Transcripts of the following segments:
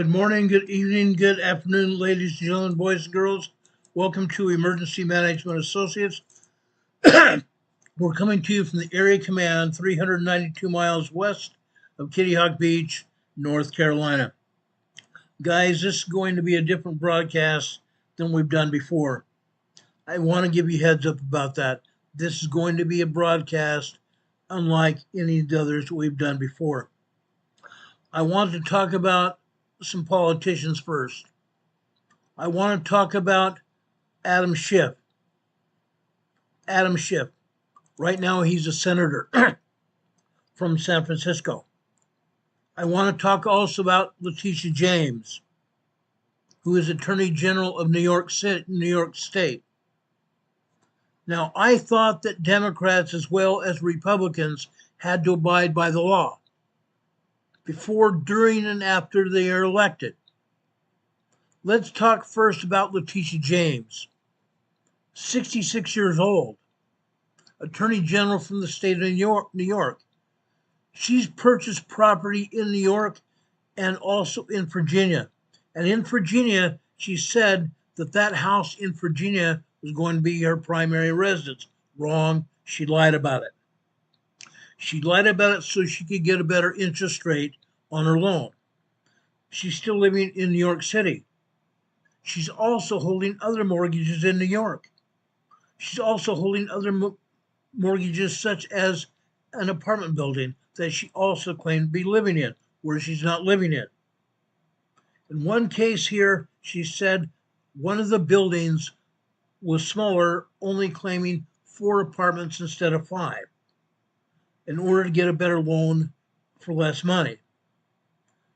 Good morning, good evening, good afternoon, ladies and gentlemen, boys and girls. Welcome to Emergency Management Associates. We're coming to you from the Area Command, 392 miles west of Kitty Hawk Beach, North Carolina. Guys, this is going to be a different broadcast than we've done before. I want to give you heads up about that. This is going to be a broadcast unlike any of the others we've done before. I want to talk about some politicians first. I want to talk about Adam Schiff. Adam Schiff. Right now, he's a senator from San Francisco. I want to talk also about Letitia James, who is Attorney General of New York State. Now, I thought that Democrats as well as Republicans had to abide by the law before, during, and after they are elected. Let's talk first about Letitia James, 66 years old, Attorney General from the state of New York. She's purchased property in New York and also in Virginia. And in Virginia, she said that that house in Virginia was going to be her primary residence. Wrong. She lied about it. She lied about it so she could get a better interest rate on her loan. She's still living in New York City. She's also holding other mortgages in New York. She's also holding other mortgages such as an apartment building that she also claimed to be living in, where she's not living in. In one case here, she said one of the buildings was smaller, only claiming 4 apartments instead of 5, in order to get a better loan for less money.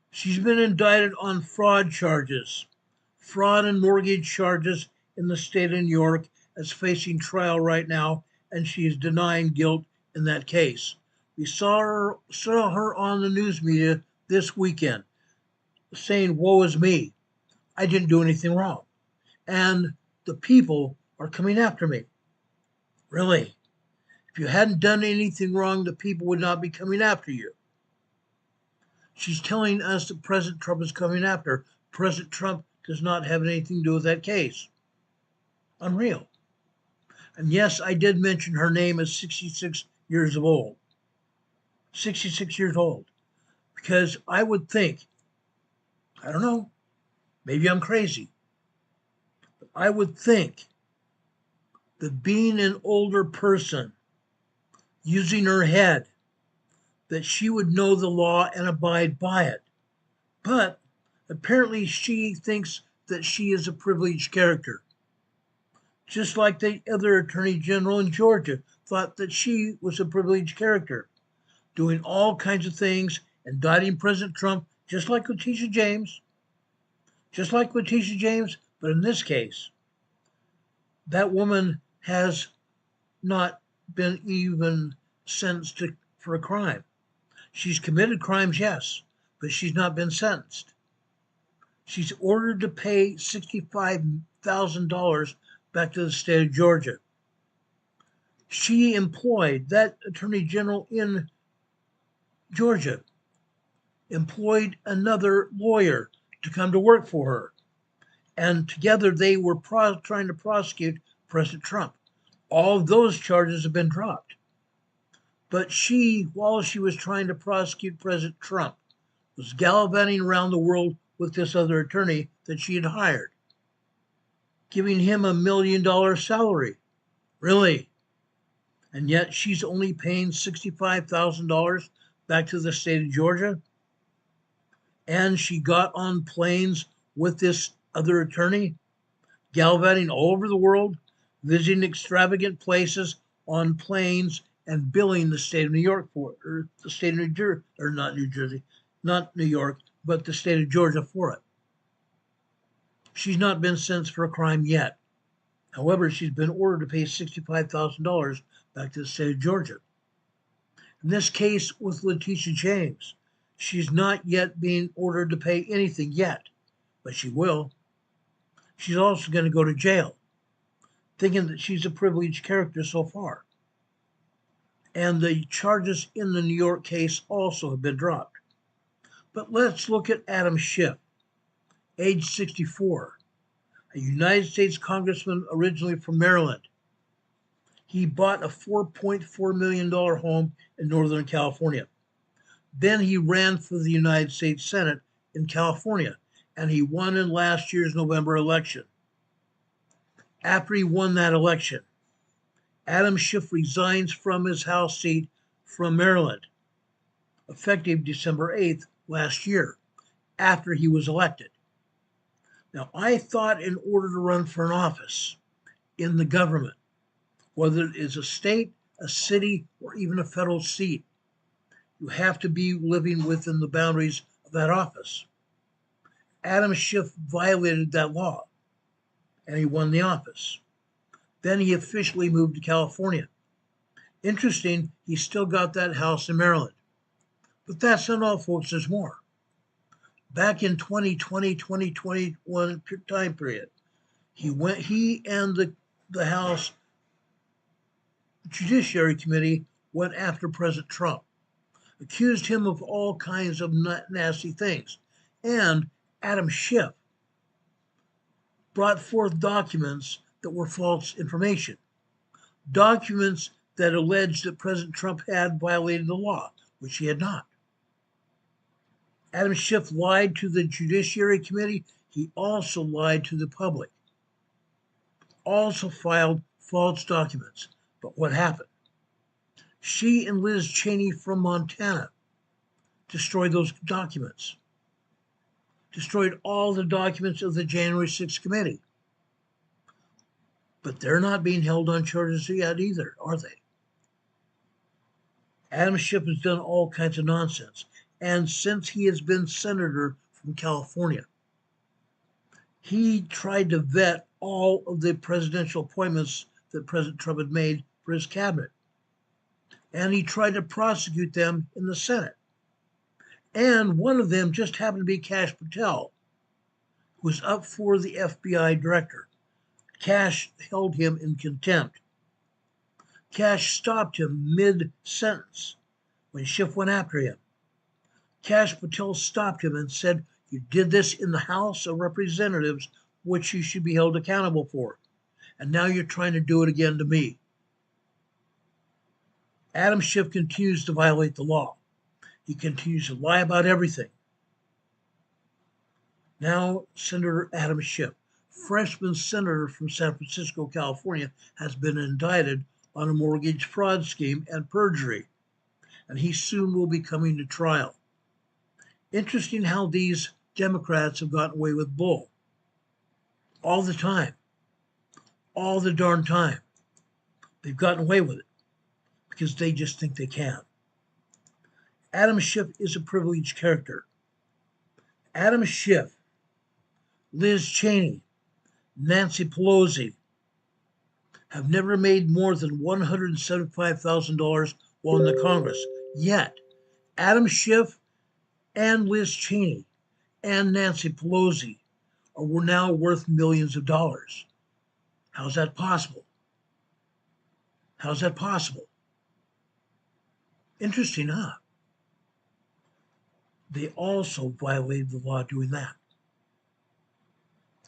She's been indicted on fraud charges, fraud and mortgage charges in the state of New York, is facing trial right now, and she is denying guilt in that case. We saw her on the news media this weekend saying, "Woe is me. I didn't do anything wrong. And the people are coming after me." Really? If you hadn't done anything wrong, the people would not be coming after you. She's telling us that President Trump is coming after her. President Trump does not have anything to do with that case. Unreal. And yes, I did mention her name is 66 years old. 66 years old. Because I would think, I don't know, maybe I'm crazy, but I would think that being an older person, using her head, that she would know the law and abide by it. But apparently she thinks that she is a privileged character. Just like the other Attorney General in Georgia thought that she was a privileged character, doing all kinds of things, indicting President Trump, just like Letitia James. Just like Letitia James, but in this case, that woman has not been even sentenced for a crime. She's committed crimes, yes, but she's not been sentenced. She's ordered to pay $65,000 back to the state of Georgia. She employed, that Attorney General in Georgia, employed another lawyer to come to work for her. And together they were trying to prosecute President Trump. All of those charges have been dropped. But she, while she was trying to prosecute President Trump, was gallivanting around the world with this other attorney that she had hired, giving him $1 million salary. Really? And yet she's only paying $65,000 back to the state of Georgia? And she got on planes with this other attorney, gallivanting all over the world, visiting extravagant places on planes and billing the state of New York for it, or the state of New Jersey, or not New Jersey, not New York, but the state of Georgia for it. She's not been sentenced for a crime yet. However, she's been ordered to pay $65,000 back to the state of Georgia. In this case with Letitia James, she's not yet being ordered to pay anything yet, but she will. She's also going to go to jail, thinking that she's a privileged character so far. And the charges in the New York case also have been dropped. But let's look at Adam Schiff. age 64, a United States congressman originally from Maryland. He bought a $4.4 million home in Northern California. Then he ran for the United States Senate in California, and he won in last year's November election. After he won that election, Adam Schiff resigns from his House seat from Maryland, effective December 8th last year, after he was elected. Now, I thought in order to run for an office in the government, whether it is a state, a city, or even a federal seat, you have to be living within the boundaries of that office. Adam Schiff violated that law, and he won the office. Then he officially moved to California. Interesting, he still got that house in Maryland. But that's not all, folks, there's more. Back in 2020-2021 time period, he and the House Judiciary Committee went after President Trump, accused him of all kinds of nasty things. And Adam Schiff brought forth documents that were false information, documents that alleged that President Trump had violated the law, which he had not. Adam Schiff lied to the Judiciary Committee. He also lied to the public, also filed false documents. But what happened? She and Liz Cheney from Montana destroyed those documents, destroyed all the documents of the January 6th committee. But they're not being held on charges yet either, are they? Adam Schiff has done all kinds of nonsense. And since he has been senator from California, he tried to vet all of the presidential appointments that President Trump had made for his cabinet. And he tried to prosecute them in the Senate. And one of them just happened to be Kash Patel, who was up for the FBI director. Kash held him in contempt. Kash stopped him mid-sentence when Schiff went after him. Kash Patel stopped him and said, "You did this in the House of Representatives, which you should be held accountable for. And now you're trying to do it again to me." Adam Schiff continues to violate the law. He continues to lie about everything. Now, Senator Adam Schiff, freshman senator from San Francisco, California, has been indicted on a mortgage fraud scheme and perjury, and he soon will be coming to trial. Interesting how these Democrats have gotten away with bull. All the time. All the darn time. They've gotten away with it because they just think they can. Adam Schiff is a privileged character. Adam Schiff, Liz Cheney, Nancy Pelosi have never made more than $175,000 while in the Congress. Yet, Adam Schiff and Liz Cheney and Nancy Pelosi are now worth millions of dollars. How's that possible? How's that possible? Interesting, huh? They also violated the law doing that.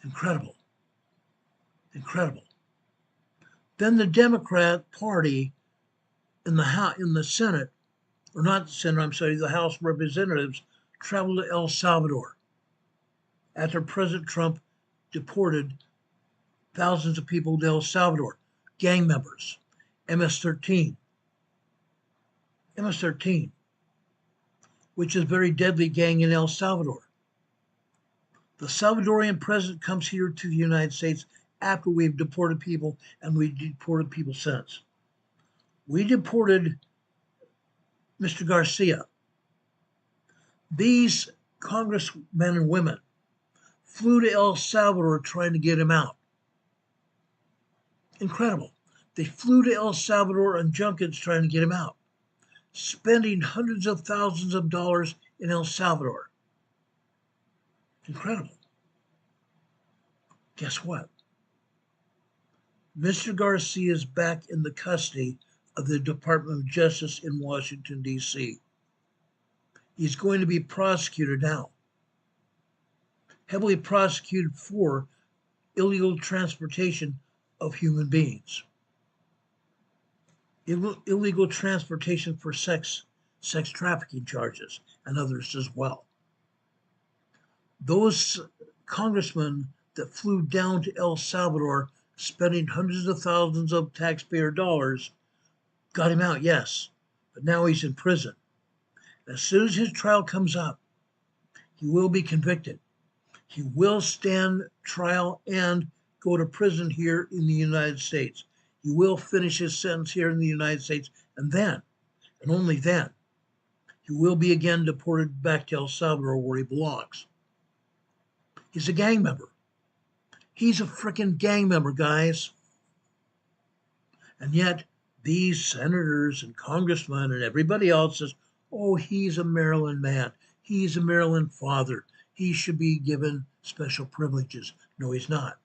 Incredible. Incredible. Then the Democrat Party in the Senate, or not the Senate, I'm sorry, the House of Representatives, traveled to El Salvador after President Trump deported thousands of people to El Salvador, gang members, MS-13, which is a very deadly gang in El Salvador. The Salvadorian president comes here to the United States after we've deported people, and we deported people since. We deported Mr. Garcia. These congressmen and women flew to El Salvador trying to get him out. Incredible. They flew to El Salvador on junkets trying to get him out, spending hundreds of thousands of dollars in El Salvador. Incredible. Guess what? Mr. Garcia is back in the custody of the Department of Justice in Washington, D.C. He's going to be prosecuted now. heavily prosecuted for illegal transportation of human beings, illegal transportation for sex trafficking charges, and others as well. Those congressmen that flew down to El Salvador, spending hundreds of thousands of taxpayer dollars, got him out, yes, but now he's in prison. As soon as his trial comes up, he will be convicted. He will stand trial and go to prison here in the United States. He will finish his sentence here in the United States, and then, and only then, he will be again deported back to El Salvador where he belongs. He's a gang member. He's a freaking gang member, guys. And yet, these senators and congressmen and everybody else says, oh, he's a Maryland man. He's a Maryland father. He should be given special privileges. No, he's not.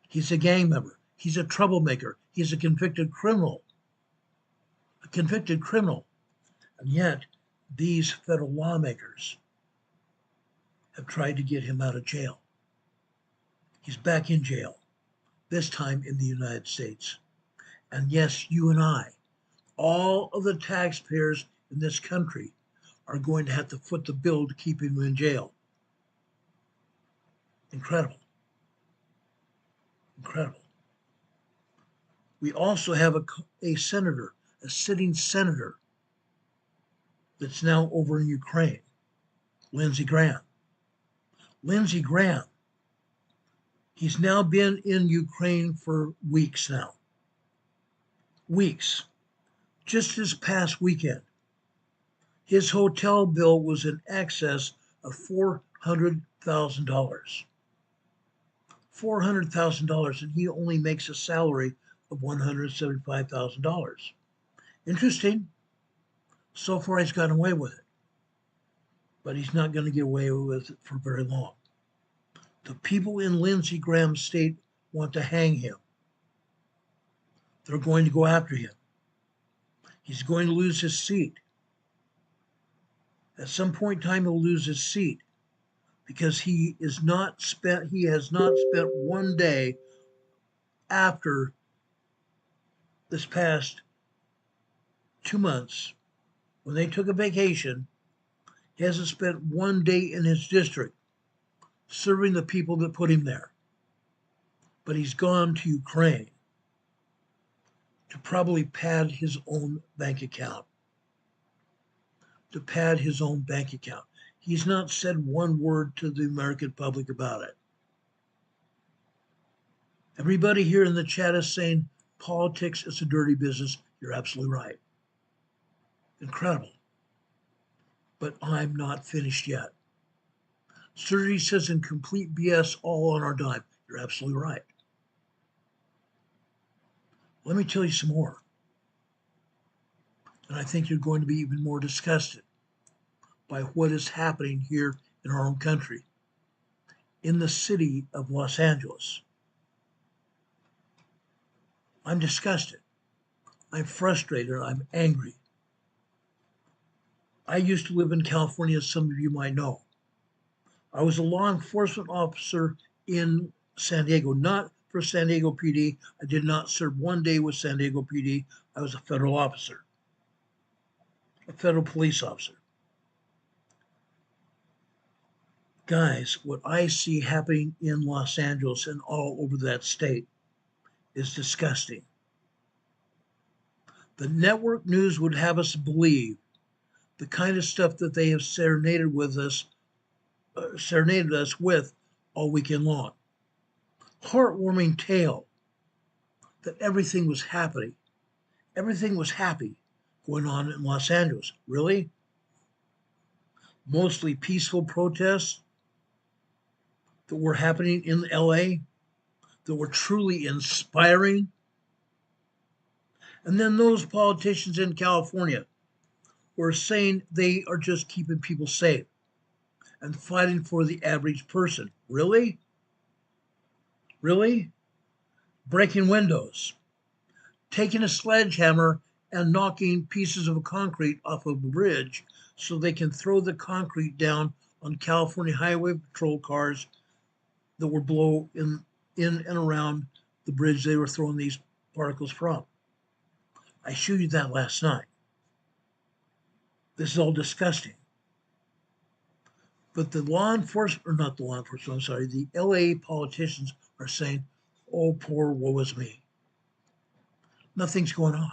He's a gang member. He's a troublemaker. He's a convicted criminal. A convicted criminal. And yet, these federal lawmakers have tried to get him out of jail. He's back in jail, this time in the United States. And yes, you and I, all of the taxpayers in this country, are going to have to foot the bill to keep him in jail. Incredible. Incredible. We also have a senator, a sitting senator, that's now over in Ukraine, Lindsey Graham. Lindsey Graham, he's now been in Ukraine for weeks now. Weeks. Just this past weekend, his hotel bill was in excess of $400,000. $400,000, and he only makes a salary of $175,000. Interesting. So far, he's gotten away with it. But he's not going to get away with it for very long. The people in Lindsey Graham's state want to hang him. They're going to go after him. He's going to lose his seat. At some point in time, he'll lose his seat because he has not spent one day after this past 2 months when they took a vacation. He hasn't spent one day in his district serving the people that put him there. But he's gone to Ukraine to probably pad his own bank account. To pad his own bank account. He's not said one word to the American public about it. Everybody here in the chat is saying politics is a dirty business. You're absolutely right. Incredible. But I'm not finished yet. Surgery says in complete BS all on our dime. You're absolutely right. Let me tell you some more. And I think you're going to be even more disgusted by what is happening here in our own country, in the city of Los Angeles. I'm disgusted. I'm frustrated. I'm angry. I used to live in California, as some of you might know. I was a law enforcement officer in San Diego, not for San Diego PD. I did not serve one day with San Diego PD. I was a federal officer, a federal police officer. Guys, what I see happening in Los Angeles and all over that state is disgusting. The network news would have us believe the kind of stuff that they have serenaded us with all weekend long. Heartwarming tale that everything was happening. Everything was happy going on in Los Angeles. Really? Mostly peaceful protests that were happening in LA, that were truly inspiring. And then those politicians in California were saying they are just keeping people safe and fighting for the average person. Really? Really? Breaking windows, taking a sledgehammer and knocking pieces of concrete off of a bridge so they can throw the concrete down on California Highway Patrol cars that were blown in and around the bridge they were throwing these particles from. I showed you that last night. This is all disgusting. But the law enforcement, or not the law enforcement, I'm sorry, the LA politicians are saying, oh, poor woe is me. Nothing's going on.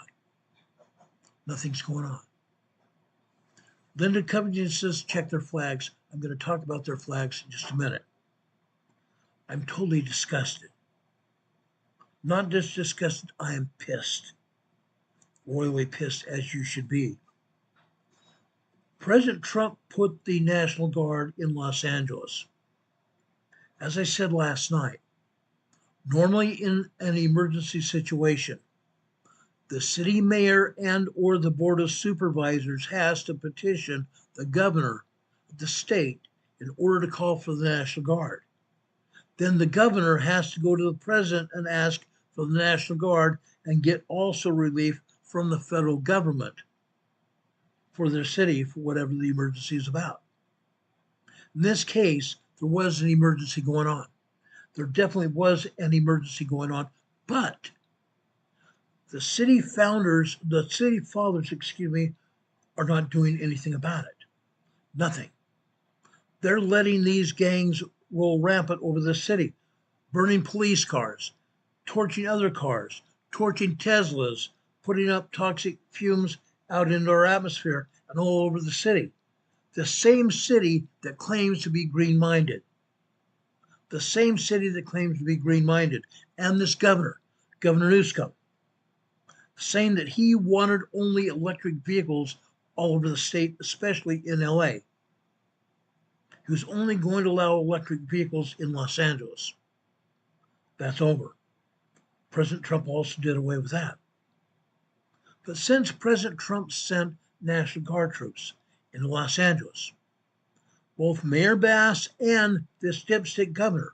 Nothing's going on. Linda Covington says check their flags. I'm going to talk about their flags in just a minute. I'm totally disgusted. Not just disgusted, I am pissed. Royally pissed, as you should be. President Trump put the National Guard in Los Angeles. As I said last night, normally in an emergency situation, the city mayor and or the board of supervisors has to petition the governor of the state in order to call for the National Guard. Then the governor has to go to the president and ask for the National Guard and get also relief from the federal government for their city for whatever the emergency is about. In this case, there was an emergency going on. There definitely was an emergency going on, but the city fathers, are not doing anything about it. Nothing. They're letting these gangs roll rampant over the city, burning police cars, torching other cars, torching Teslas, putting up toxic fumes out into our atmosphere and all over the city. The same city that claims to be green-minded. The same city that claims to be green-minded. And this governor, Governor Newsom, saying that he wanted only electric vehicles all over the state, especially in LA. He was only going to allow electric vehicles in Los Angeles. That's over. President Trump also did away with that. But since President Trump sent National Guard troops in Los Angeles, both Mayor Bass and this dipstick governor,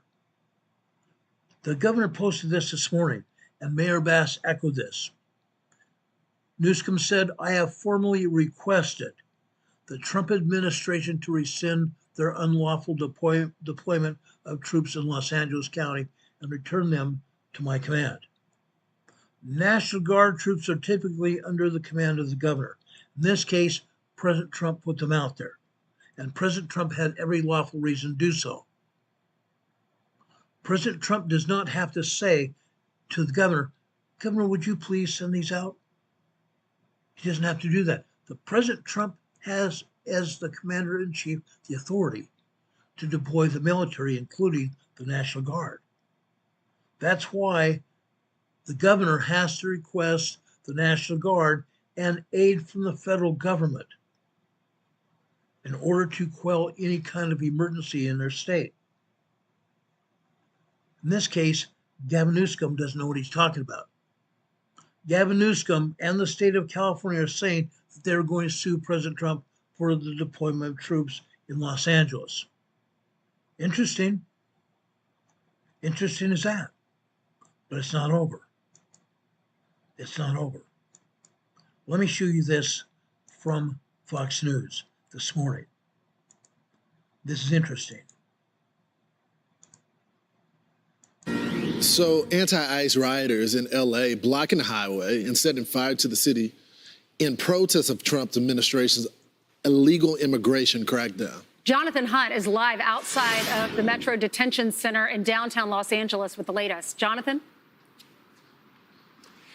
the governor posted this morning, and Mayor Bass echoed this. Newsom said, I have formally requested the Trump administration to rescind their unlawful deployment of troops in Los Angeles County and return them to my command. National Guard troops are typically under the command of the governor. In this case, President Trump put them out there, and President Trump had every lawful reason to do so. President Trump does not have to say to the governor, Governor, would you please send these out? He doesn't have to do that. The President Trump has, as the commander-in-chief, the authority to deploy the military, including the National Guard. That's why the governor has to request the National Guard and aid from the federal government in order to quell any kind of emergency in their state. In this case, Gavin Newsom doesn't know what he's talking about. Gavin Newsom and the state of California are saying that they're going to sue President Trump for the deployment of troops in Los Angeles. Interesting. Interesting as that. But it's not over. It's not over. Let me show you this from Fox News this morning. This is interesting. So anti-ICE rioters in LA blocking the highway and setting fire to the city in protest of Trump's administration's illegal immigration crackdown. Jonathan Hunt is live outside of the Metro Detention Center in downtown Los Angeles with the latest. Jonathan?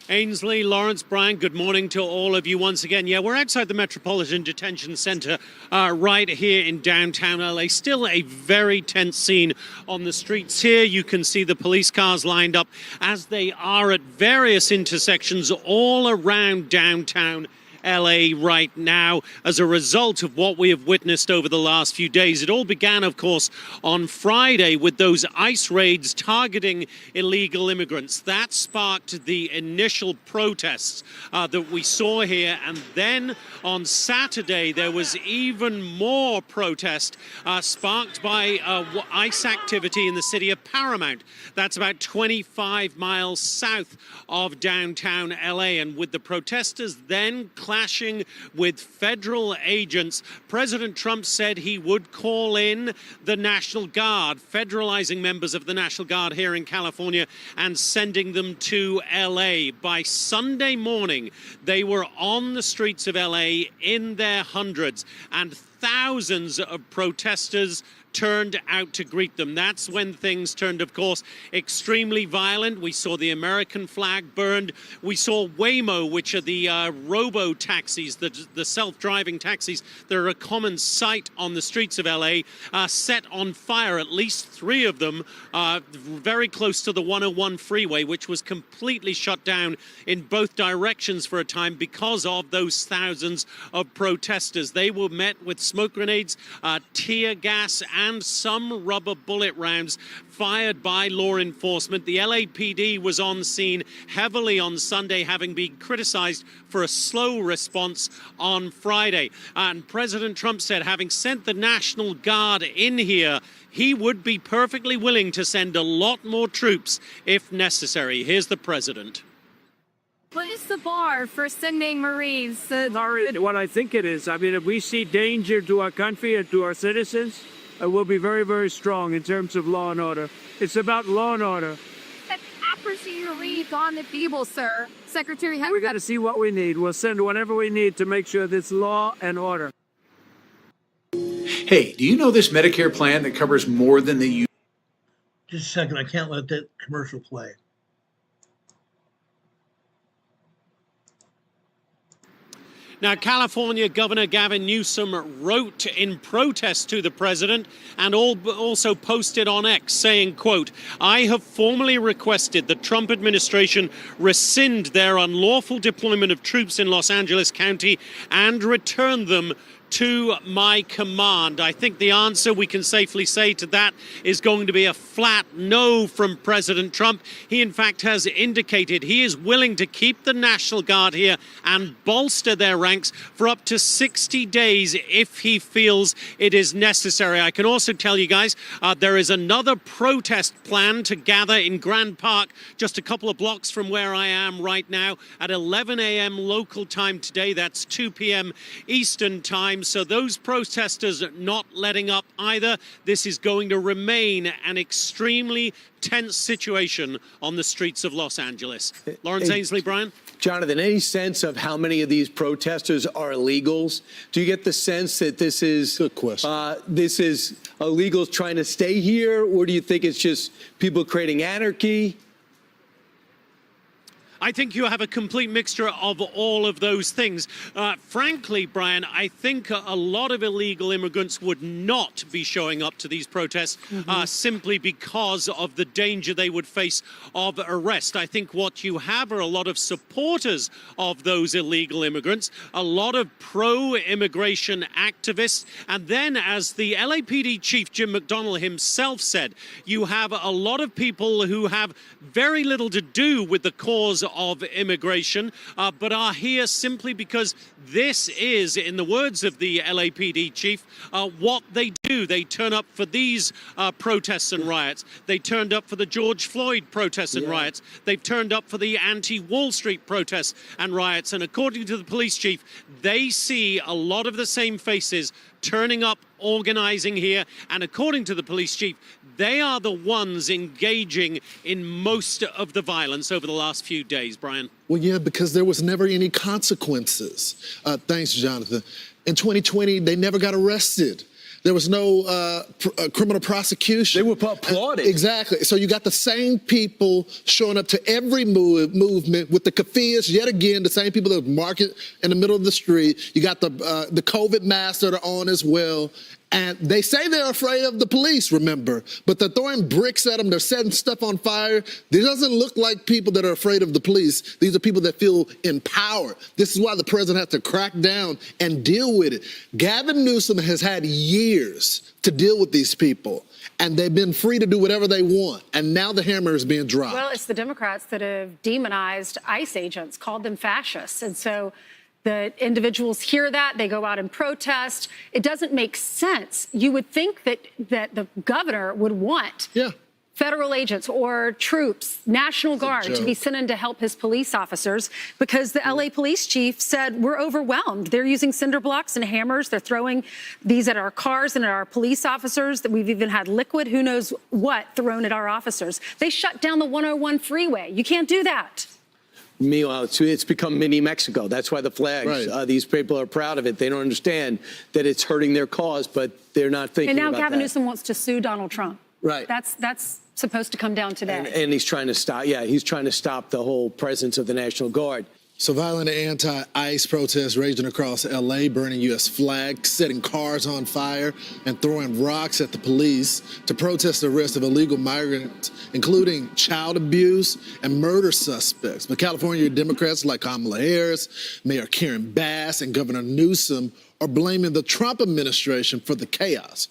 Ainsley, Lawrence, Brian, good morning to all of you once again. Yeah, we're outside the Metropolitan Detention Center right here in downtown LA. Still a very tense scene on the streets here. You can see the police cars lined up as they are at various intersections all around downtown LA right now as a result of what we have witnessed over the last few days. It all began, of course, on Friday with those ICE raids targeting illegal immigrants. That sparked the initial protests that we saw here. And then on Saturday, there was even more protest sparked by ICE activity in the city of Paramount. That's about 25 miles south of downtown LA. And with the protesters then claiming clashing with federal agents. President Trump said he would call in the National Guard, federalizing members of the National Guard here in California and sending them to LA. By Sunday morning, they were on the streets of LA in their hundreds, and thousands of protesters turned out to greet them. That's when things turned, of course, extremely violent. We saw the American flag burned. We saw Waymo, which are the robo-taxis, the self-driving taxis that are a common sight on the streets of LA, set on fire, at least 3 of them, very close to the 101 freeway, which was completely shut down in both directions for a time because of those thousands of protesters. They were met with smoke grenades, tear gas, and some rubber bullet rounds fired by law enforcement. The LAPD was on scene heavily on Sunday, having been criticized for a slow response on Friday. And President Trump said, having sent the National Guard in here, he would be perfectly willing to send a lot more troops if necessary. Here's the president. What is the bar for sending Marines? What I think it is. I mean, if we see danger to our country and to our citizens, we'll be very, very strong in terms of law and order. It's about law and order. Accuracy relief on the people, sir. Secretary, We got to see what we need. We'll send whatever we need to make sure there's law and order. Hey, do you know this Medicare plan that covers more than the... Just a second, I can't let that commercial play. Now, California Governor Gavin Newsom wrote in protest to the president and also posted on X saying, quote, "I have formally requested the Trump administration rescind their unlawful deployment of troops in Los Angeles County and return them to my command." I think the answer we can safely say to that is going to be a flat no from President Trump. He, in fact, has indicated he is willing to keep the National Guard here and bolster their ranks for up to 60 days if he feels it is necessary. I can also tell you guys, there is another protest plan to gather in Grand Park, just a couple of blocks from where I am right now, at 11 a.m. local time today. That's 2 p.m. Eastern time. So those protesters are not letting up either. This is going to remain an extremely tense situation on the streets of Los Angeles. Lawrence Ainsley, Brian? Jonathan, any sense of how many of these protesters are illegals? Do you get the sense that this is good question? This is illegals trying to stay here, or do you think it's just people creating anarchy? I think you have a complete mixture of all of those things. Frankly, Brian, I think a lot of illegal immigrants would not be showing up to these protests simply because of the danger they would face of arrest. I think what you have are a lot of supporters of those illegal immigrants, a lot of pro-immigration activists, and then, as the LAPD chief Jim McDonnell himself said, you have a lot of people who have very little to do with the cause of immigration, but are here simply because this is, in the words of the LAPD chief, what they do. They turn up for these protests and riots. They turned up for the George Floyd protests and riots. They've turned up for the anti-Wall Street protests and riots. And according to the police chief, they see a lot of the same faces turning up, organizing here. And according to the police chief, they are the ones engaging in most of the violence over the last few days, Brian. Well, yeah, because there was never any consequences. Thanks, Jonathan. In 2020, they never got arrested. There was no criminal prosecution. They were applauded. Exactly. So you got the same people showing up to every movement with the keffiyehs, yet again, the same people that market in the middle of the street. You got the COVID masks that are on as well. And they say they're afraid of the police, remember, but they're throwing bricks at them. They're setting stuff on fire. This doesn't look like people that are afraid of the police. These are people that feel empowered. This is why the president has to crack down and deal with it. Gavin Newsom has had years to deal with these people, and they've been free to do whatever they want. And now the hammer is being dropped. Well, it's the Democrats that have demonized ICE agents, called them fascists. And so the individuals hear that, they go out and protest. It doesn't make sense. You would think that the governor would want federal agents or troops, National Guard, to be sent in to help his police officers because the LA police chief said we're overwhelmed. They're using cinder blocks and hammers. They're throwing these at our cars and at our police officers. That we've even had liquid, who knows what, thrown at our officers. They shut down the 101 freeway. You can't do that. Meanwhile, it's become mini Mexico. That's why the flags, these people are proud of it. They don't understand that it's hurting their cause, but they're not thinking about that. And now Gavin Newsom wants to sue Donald Trump. Right. That's supposed to come down today. And he's trying to stop, he's trying to stop the whole presence of the National Guard. So violent anti-ICE protests raging across L.A., burning U.S. flags, setting cars on fire, and throwing rocks at the police to protest the arrest of illegal migrants, including child abuse and murder suspects. But California Democrats like Kamala Harris, Mayor Karen Bass, and Governor Newsom are blaming the Trump administration for the chaos.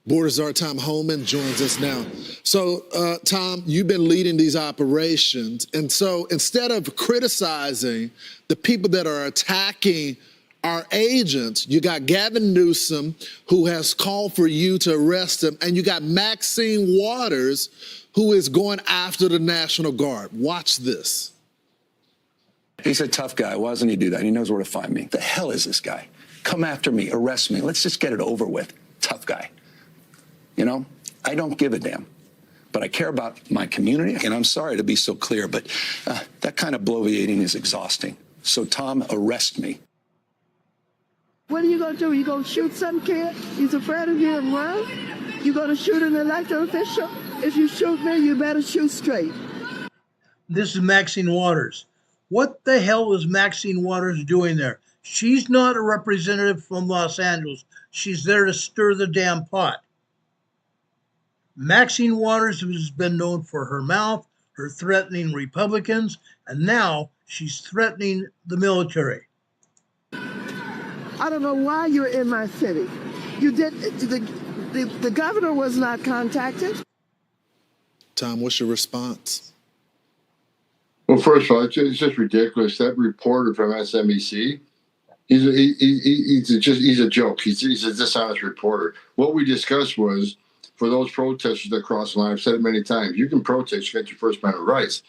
Border Czar Tom Holman joins us now. So, Tom, you've been leading these operations. And so instead of criticizing the people that are attacking our agents, you got Gavin Newsom, who has called for you to arrest him, and you got Maxine Waters, who is going after the National Guard. Watch this. He's a tough guy. Why doesn't he do that? He knows where to find me. The hell is this guy? Come after me, arrest me. Let's just get it over with. Tough guy. You know, I don't give a damn, but I care about my community. And I'm sorry to be so clear, but that kind of bloviating is exhausting. So, Tom, arrest me. What are you going to do? You going to shoot some kid? He's afraid of getting run? You going to shoot an elected official? If you shoot me, you better shoot straight. This is Maxine Waters. What the hell is Maxine Waters doing there? She's not a representative from Los Angeles. She's there to stir the damn pot. Maxine Waters has been known for her mouth, her threatening Republicans, and now she's threatening the military. I don't know why you're in my city. You did. The governor was not contacted. Tom, what's your response? Well, first of all, it's just ridiculous. That reporter from SMEC, he's a joke. He's a dishonest reporter. What we discussed was, for those protesters that cross the line, I've said it many times, you can protest, you get your First Amendment rights.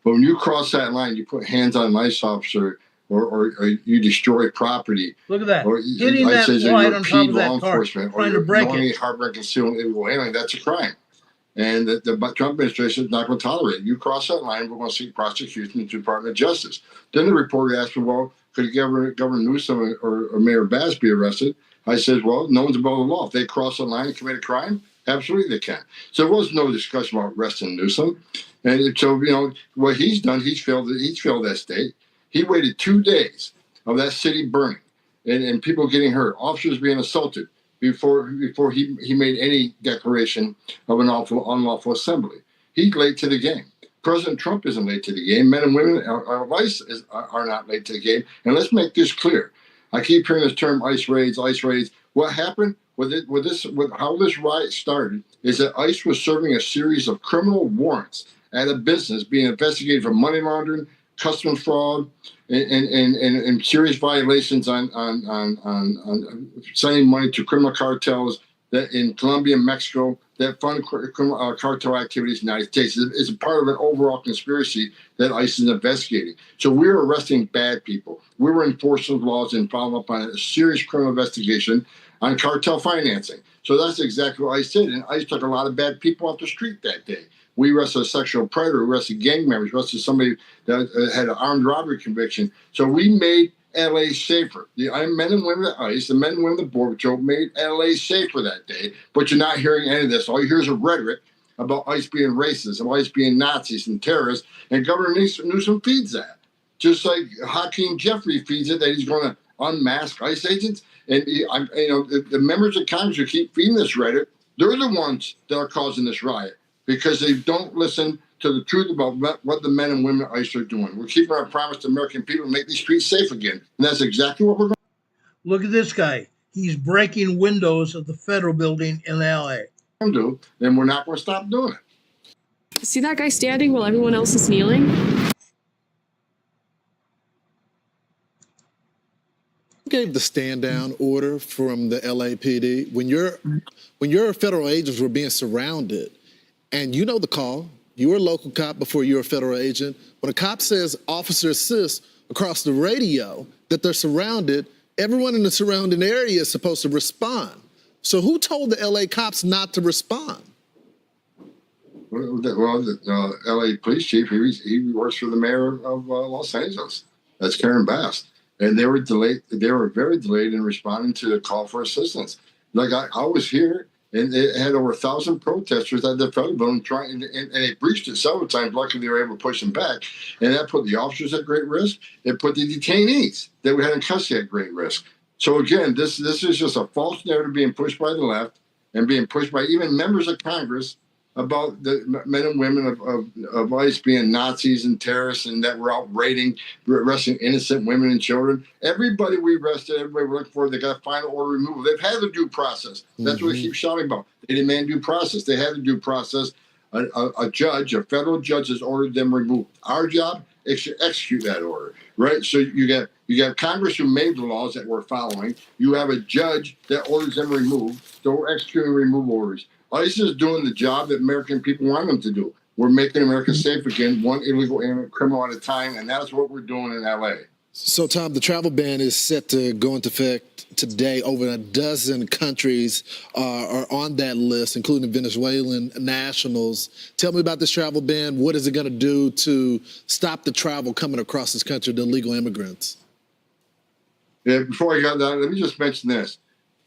But when you cross that line, you put hands on an ICE officer or you destroy property. Look at that. Or hitting that light on top of that car, trying to break it. Harbor and concealing illegal handling, that's a crime. And the Trump administration is not going to tolerate it. You cross that line, we're going to seek prosecution in the Department of Justice. Then the reporter asked me, well, could Governor Newsom or Mayor Bass be arrested? I said, well, no one's above the law. If they cross the line and commit a crime, absolutely they can. So there was no discussion about arresting Newsom. And so, you know, what he's done, he's failed that state. He waited 2 days of that city burning and people getting hurt, officers being assaulted before he made any declaration of an unlawful assembly. He's late to the game. President Trump isn't late to the game. Men and women of ICE are not late to the game. And let's make this clear. I keep hearing this term ICE raids, ICE raids. What happened with how this riot started is that ICE was serving a series of criminal warrants at a business being investigated for money laundering, customs fraud, and serious violations on sending money to criminal cartels that in Colombia and Mexico that fund cartel activities in the United States. It's a part of an overall conspiracy that ICE is investigating. So we're arresting bad people. We were enforcing laws and following up on a serious criminal investigation on cartel financing. So that's exactly what ICE did. And ICE took a lot of bad people off the street that day. We arrested a sexual predator, arrested gang members, arrested somebody that had an armed robbery conviction. So we made LA safer. The men and women at ICE, the men and women at the Border Patrol made LA safer that day. But you're not hearing any of this. All you hear is a rhetoric about ICE being racist, about ICE being Nazis and terrorists. And Governor Newsom feeds that. Just like Hakeem Jeffrey feeds it, that he's going to unmask ICE agents. And the members of Congress who keep feeding this rhetoric, they're the ones that are causing this riot because they don't listen to the truth about what the men and women at ICE are doing. We're keeping our promise to American people to make these streets safe again. And that's exactly what we're going to do. Look at this guy. He's breaking windows of the federal building in L.A. And we're not going to stop doing it. See that guy standing while everyone else is kneeling? Gave the stand down order from the LAPD when your federal agents were being surrounded and you know the call. You're a local cop before you're a federal agent. When a cop says officer assist across the radio that they're surrounded, everyone in the surrounding area is supposed to respond. So who told the LA cops not to respond? Well, the LA police chief, he works for the mayor of Los Angeles. That's Karen Bass. And they were delayed. They were very delayed in responding to the call for assistance. Like I was here, and it had over 1,000 protesters at the federal building trying, and they breached it several times. Luckily, they were able to push them back, and that put the officers at great risk. It put the detainees that we had in custody at great risk. So again, this is just a false narrative being pushed by the left and being pushed by even members of Congress about the men and women of ICE being Nazis and terrorists and that we're out arresting innocent women and children. Everybody we arrested, everybody we're looking for, they got final order removal. They've had the due process. That's what they keep shouting about. They demand due process. They had the due process. A judge, a federal judge has ordered them removed. Our job is to execute that order, right? So you got Congress who made the laws that we're following. You have a judge that orders them removed. So we're executing removal orders. ICE is doing the job that American people want them to do. We're making America safe again, one illegal criminal at a time, and that's what we're doing in LA. So, Tom, the travel ban is set to go into effect today. Over a dozen countries are on that list, including Venezuelan nationals. Tell me about this travel ban. What is it going to do to stop the travel coming across this country to illegal immigrants? Yeah, before I got that, let me just mention this.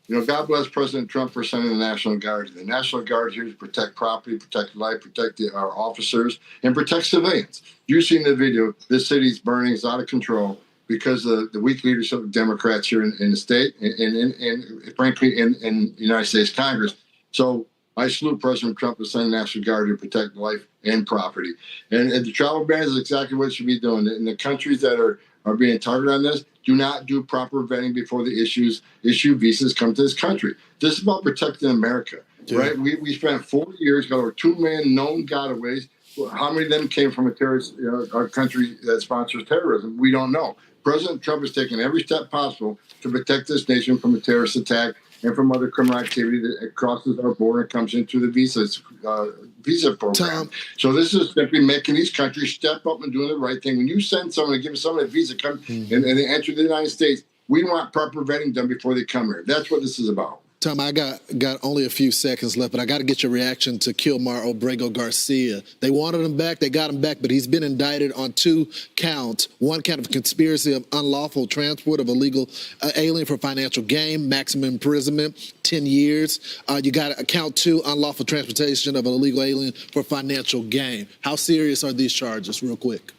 You know, God bless President Trump for sending the National Guard. The National Guard is here to protect property, protect life, protect our officers, and protect civilians. You've seen the video. This city's burning. It's out of control because of the weak leadership of Democrats here in the state and frankly, in the United States Congress. So I salute President Trump for sending the National Guard to protect life and property. And the travel ban is exactly what it should be doing. And the countries that are being targeted on this do not do proper vetting before the issue visas come to this country. This is about protecting America, right? We spent 4 years, got over 2 million known gotaways. How many of them came from a terrorist a country that sponsors terrorism? We don't know. President Trump has taken every step possible to protect this nation from a terrorist attack and from other criminal activity that crosses our border and comes into the visa program. So this is simply making these countries step up and doing the right thing. When you send someone, give someone a visa, come and they enter the United States, we want proper vetting done before they come here. That's what this is about. Tom, I got only a few seconds left, but I got to get your reaction to Kilmar Obrego Garcia. They wanted him back, they got him back, but he's been indicted on 2 counts. 1 count of conspiracy of unlawful transport of illegal alien for financial gain, maximum imprisonment, 10 years. You got count 2, unlawful transportation of an illegal alien for financial gain. How serious are these charges, real quick?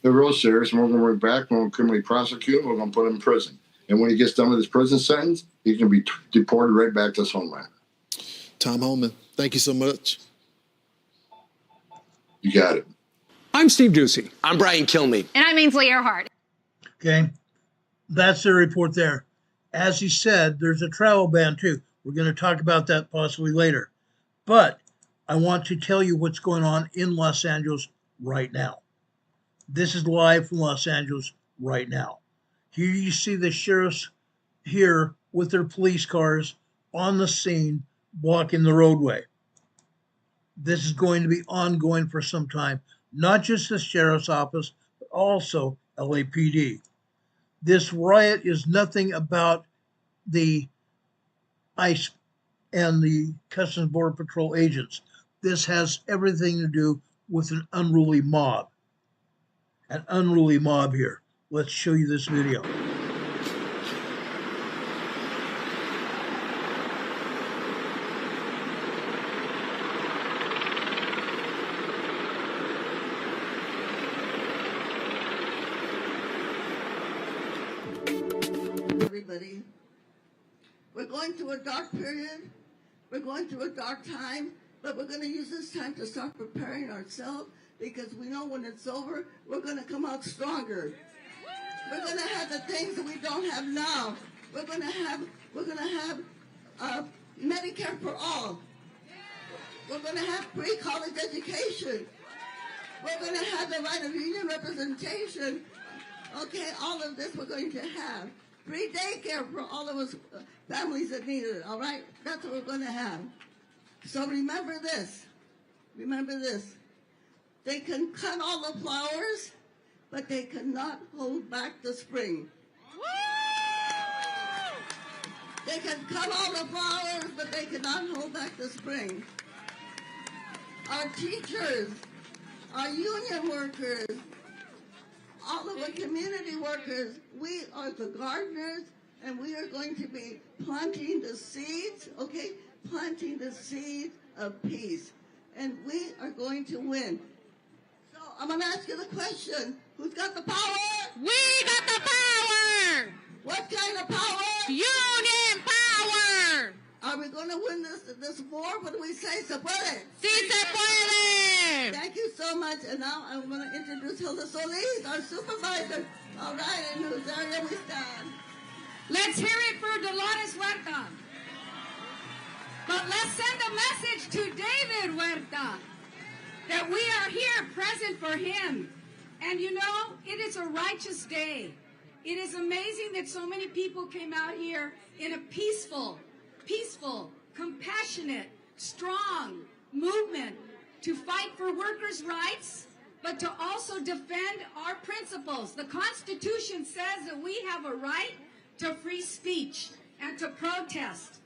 They're real serious. We're going to bring back, we're going to criminally prosecute him, we're going to put him in prison. And when he gets done with his prison sentence, he can be deported right back to his homeland. Tom Holman, thank you so much. You got it. I'm Steve Ducey. I'm Brian Kilmeade. And I'm Ainsley Earhart. Okay, that's the report there. As he said, there's a travel ban too. We're going to talk about that possibly later. But I want to tell you what's going on in Los Angeles right now. This is live from Los Angeles right now. Here you see the sheriffs here with their police cars on the scene blocking the roadway. This is going to be ongoing for some time, not just the sheriff's office, but also LAPD. This riot is nothing about the ICE and the Customs Border Patrol agents. This has everything to do with an unruly mob. An unruly mob here. Let's show you this video. Everybody, we're going through a dark period. We're going through a dark time, but we're going to use this time to start preparing ourselves because we know when it's over, we're going to come out stronger. We're going to have the things that we don't have now. We're going to have Medicare for all. We're going to have pre-college education. We're going to have the right of union representation. Okay, all of this we're going to have. Free daycare for all of us families that need it, all right? That's what we're going to have. So remember this. remember this. They can cut all the flowers, but they cannot hold back the spring. They can cut all the flowers, but they cannot hold back the spring. Our teachers, our union workers, all of the community workers, we are the gardeners, and we are going to be planting the seeds, okay? Planting the seeds of peace. And we are going to win. So I'm going to ask you the question. Who's got the power? We got the power! What kind of power? Union power! Are we going to win this war? What do we say? Se puede. Sí se puede! Thank you so much. And now I'm going to introduce Hilda Solis, our supervisor. All right, in whose area we stand. Let's hear it for Dolores Huerta. But let's send a message to David Huerta that we are here present for him. And you know, it is a righteous day. It is amazing that so many people came out here in a peaceful, compassionate, strong movement to fight for workers' rights, but to also defend our principles. The Constitution says that we have a right to free speech and to protest.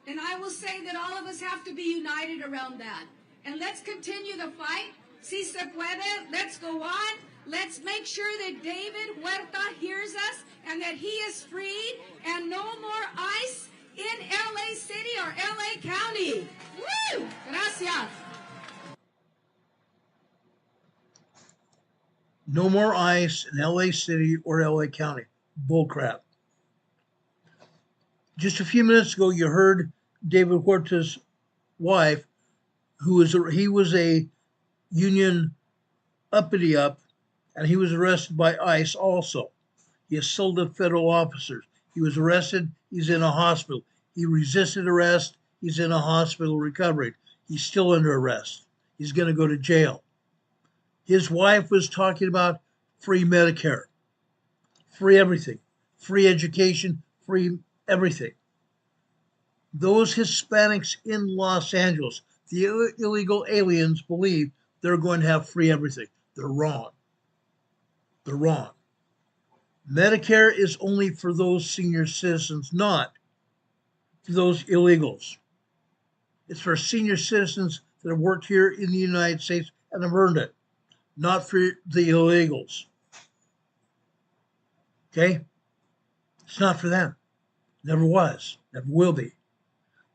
And I will say that all of us have to be united around that. And let's continue the fight. Si se puede. Let's go on. Let's make sure that David Huerta hears us and that he is freed and no more ICE in LA City or LA County. Woo! Gracias. No more ICE in LA City or LA County. Bullcrap. Just a few minutes ago, you heard David Huerta's wife, he was a union uppity up, and he was arrested by ICE also. He assaulted federal officers. He was arrested. He's in a hospital. He resisted arrest. He's in a hospital recovering. He's still under arrest. He's going to go to jail. His wife was talking about free Medicare, free everything, free education, free everything. Those Hispanics in Los Angeles, the illegal aliens, believe they're going to have free everything. They're wrong. They're wrong. Medicare is only for those senior citizens, not for those illegals. It's for senior citizens that have worked here in the United States and have earned it, not for the illegals. Okay? It's not for them. Never was. Never will be.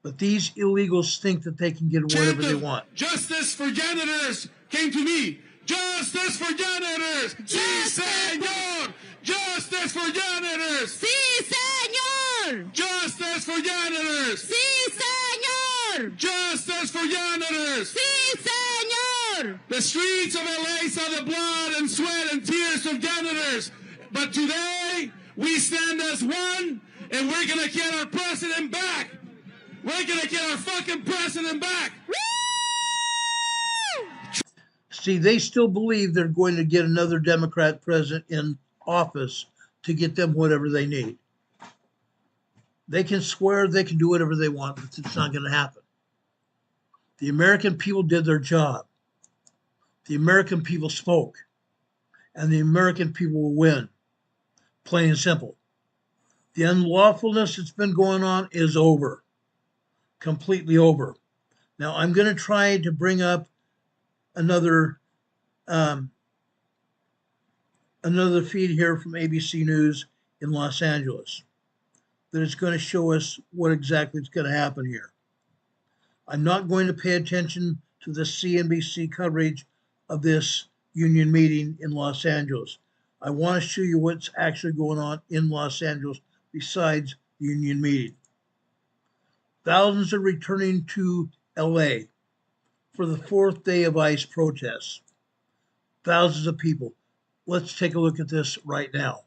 But these illegals think that they can get whatever they want. Justice for janitors came to me. Justice for janitors. Sí, señor. Justice for janitors. Sí, señor! Justice for janitors. Sí, señor! Justice for janitors. Sí, señor! The streets of LA saw the blood and sweat and tears of janitors. But today, we stand as one, and we're going to get our president back. We're going to get our fucking president back. See, they still believe they're going to get another Democrat president in office to get them whatever they need. They can swear they can do whatever they want, but it's not going to happen. The American people did their job. The American people spoke. And the American people will win. Plain and simple. The unlawfulness that's been going on is over. Completely over. Now, I'm going to try to bring up another feed here from ABC News in Los Angeles that is going to show us what exactly is going to happen here. I'm not going to pay attention to the CNBC coverage of this union meeting in Los Angeles. I want to show you what's actually going on in Los Angeles besides the union meeting. Thousands are returning to LA for the fourth day of ICE protests. Thousands of people. Let's take a look at this right now.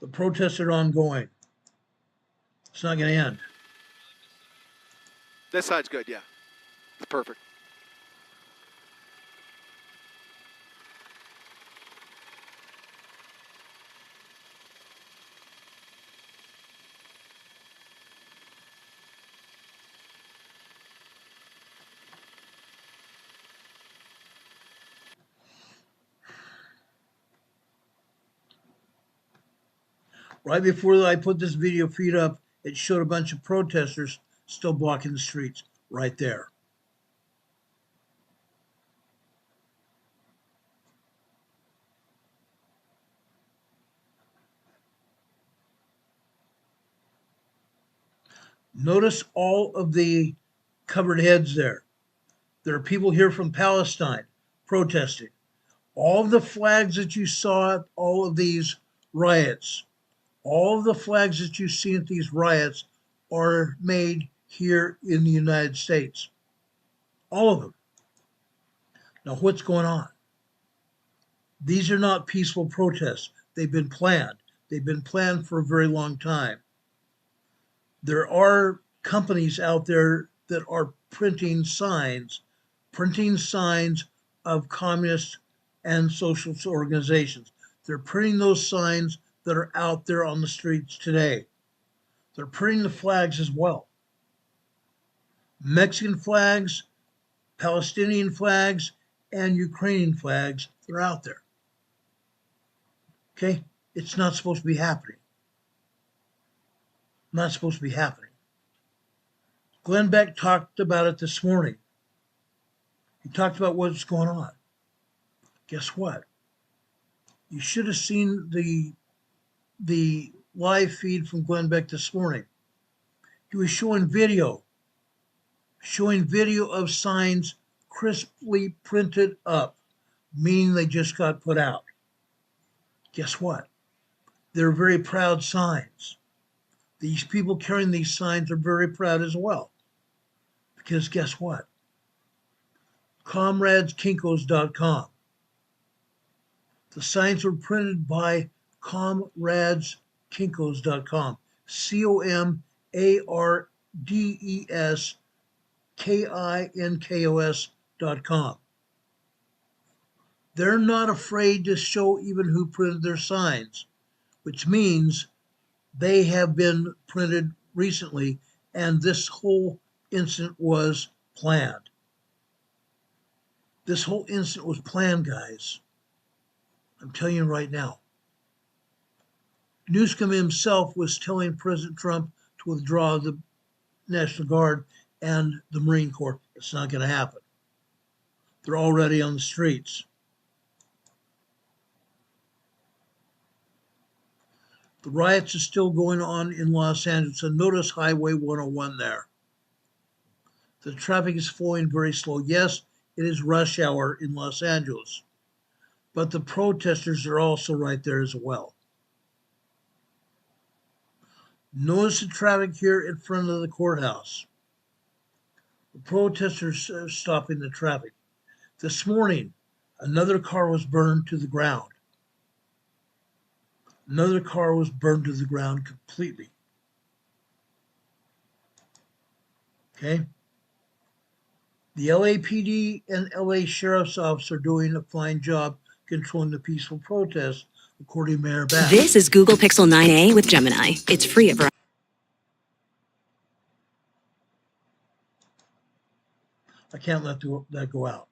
The protests are ongoing. It's not going to end. This side's good, yeah. It's perfect. Right before I put this video feed up, it showed a bunch of protesters still blocking the streets right there. Notice all of the covered heads there. There are people here from Palestine protesting. All of the flags that you saw at all of these riots, all of the flags that you see at these riots are made here in the United States. All of them. Now, what's going on? These are not peaceful protests. They've been planned. They've been planned for a very long time. There are companies out there that are printing signs of communist and socialist organizations. They're printing those signs that are out there on the streets today. They're printing the flags as well. Mexican flags, Palestinian flags, and Ukrainian flags, they're out there. Okay? It's not supposed to be happening. Not supposed to be happening. Glenn Beck talked about it this morning. He talked about what's going on. Guess what? You should have seen the live feed from Glenn Beck this morning. He was showing video of signs crisply printed up, meaning they just got put out. Guess what? They're very proud signs. These people carrying these signs are very proud as well. Because guess what? ComradesKinkos.com. The signs were printed by ComradesKinkos.com. ComradesKinkos.com. They're not afraid to show even who printed their signs, which means they have been printed recently, and this whole incident was planned. This whole incident was planned, guys. I'm telling you right now. Newsom himself was telling President Trump to withdraw the National Guard and the Marine Corps. It's not going to happen. They're already on the streets. The riots are still going on in Los Angeles, and notice Highway 101 there. The traffic is flowing very slow. Yes, it is rush hour in Los Angeles, but the protesters are also right there as well. Notice the traffic here in front of the courthouse. The protesters are stopping the traffic. This morning, another car was burned to the ground. Another car was burned to the ground completely. Okay? The LAPD and LA Sheriff's Office are doing a fine job controlling the peaceful protests, according to Mayor Bass. This is Google Pixel 9a with Gemini. It's free at I can't let that go out.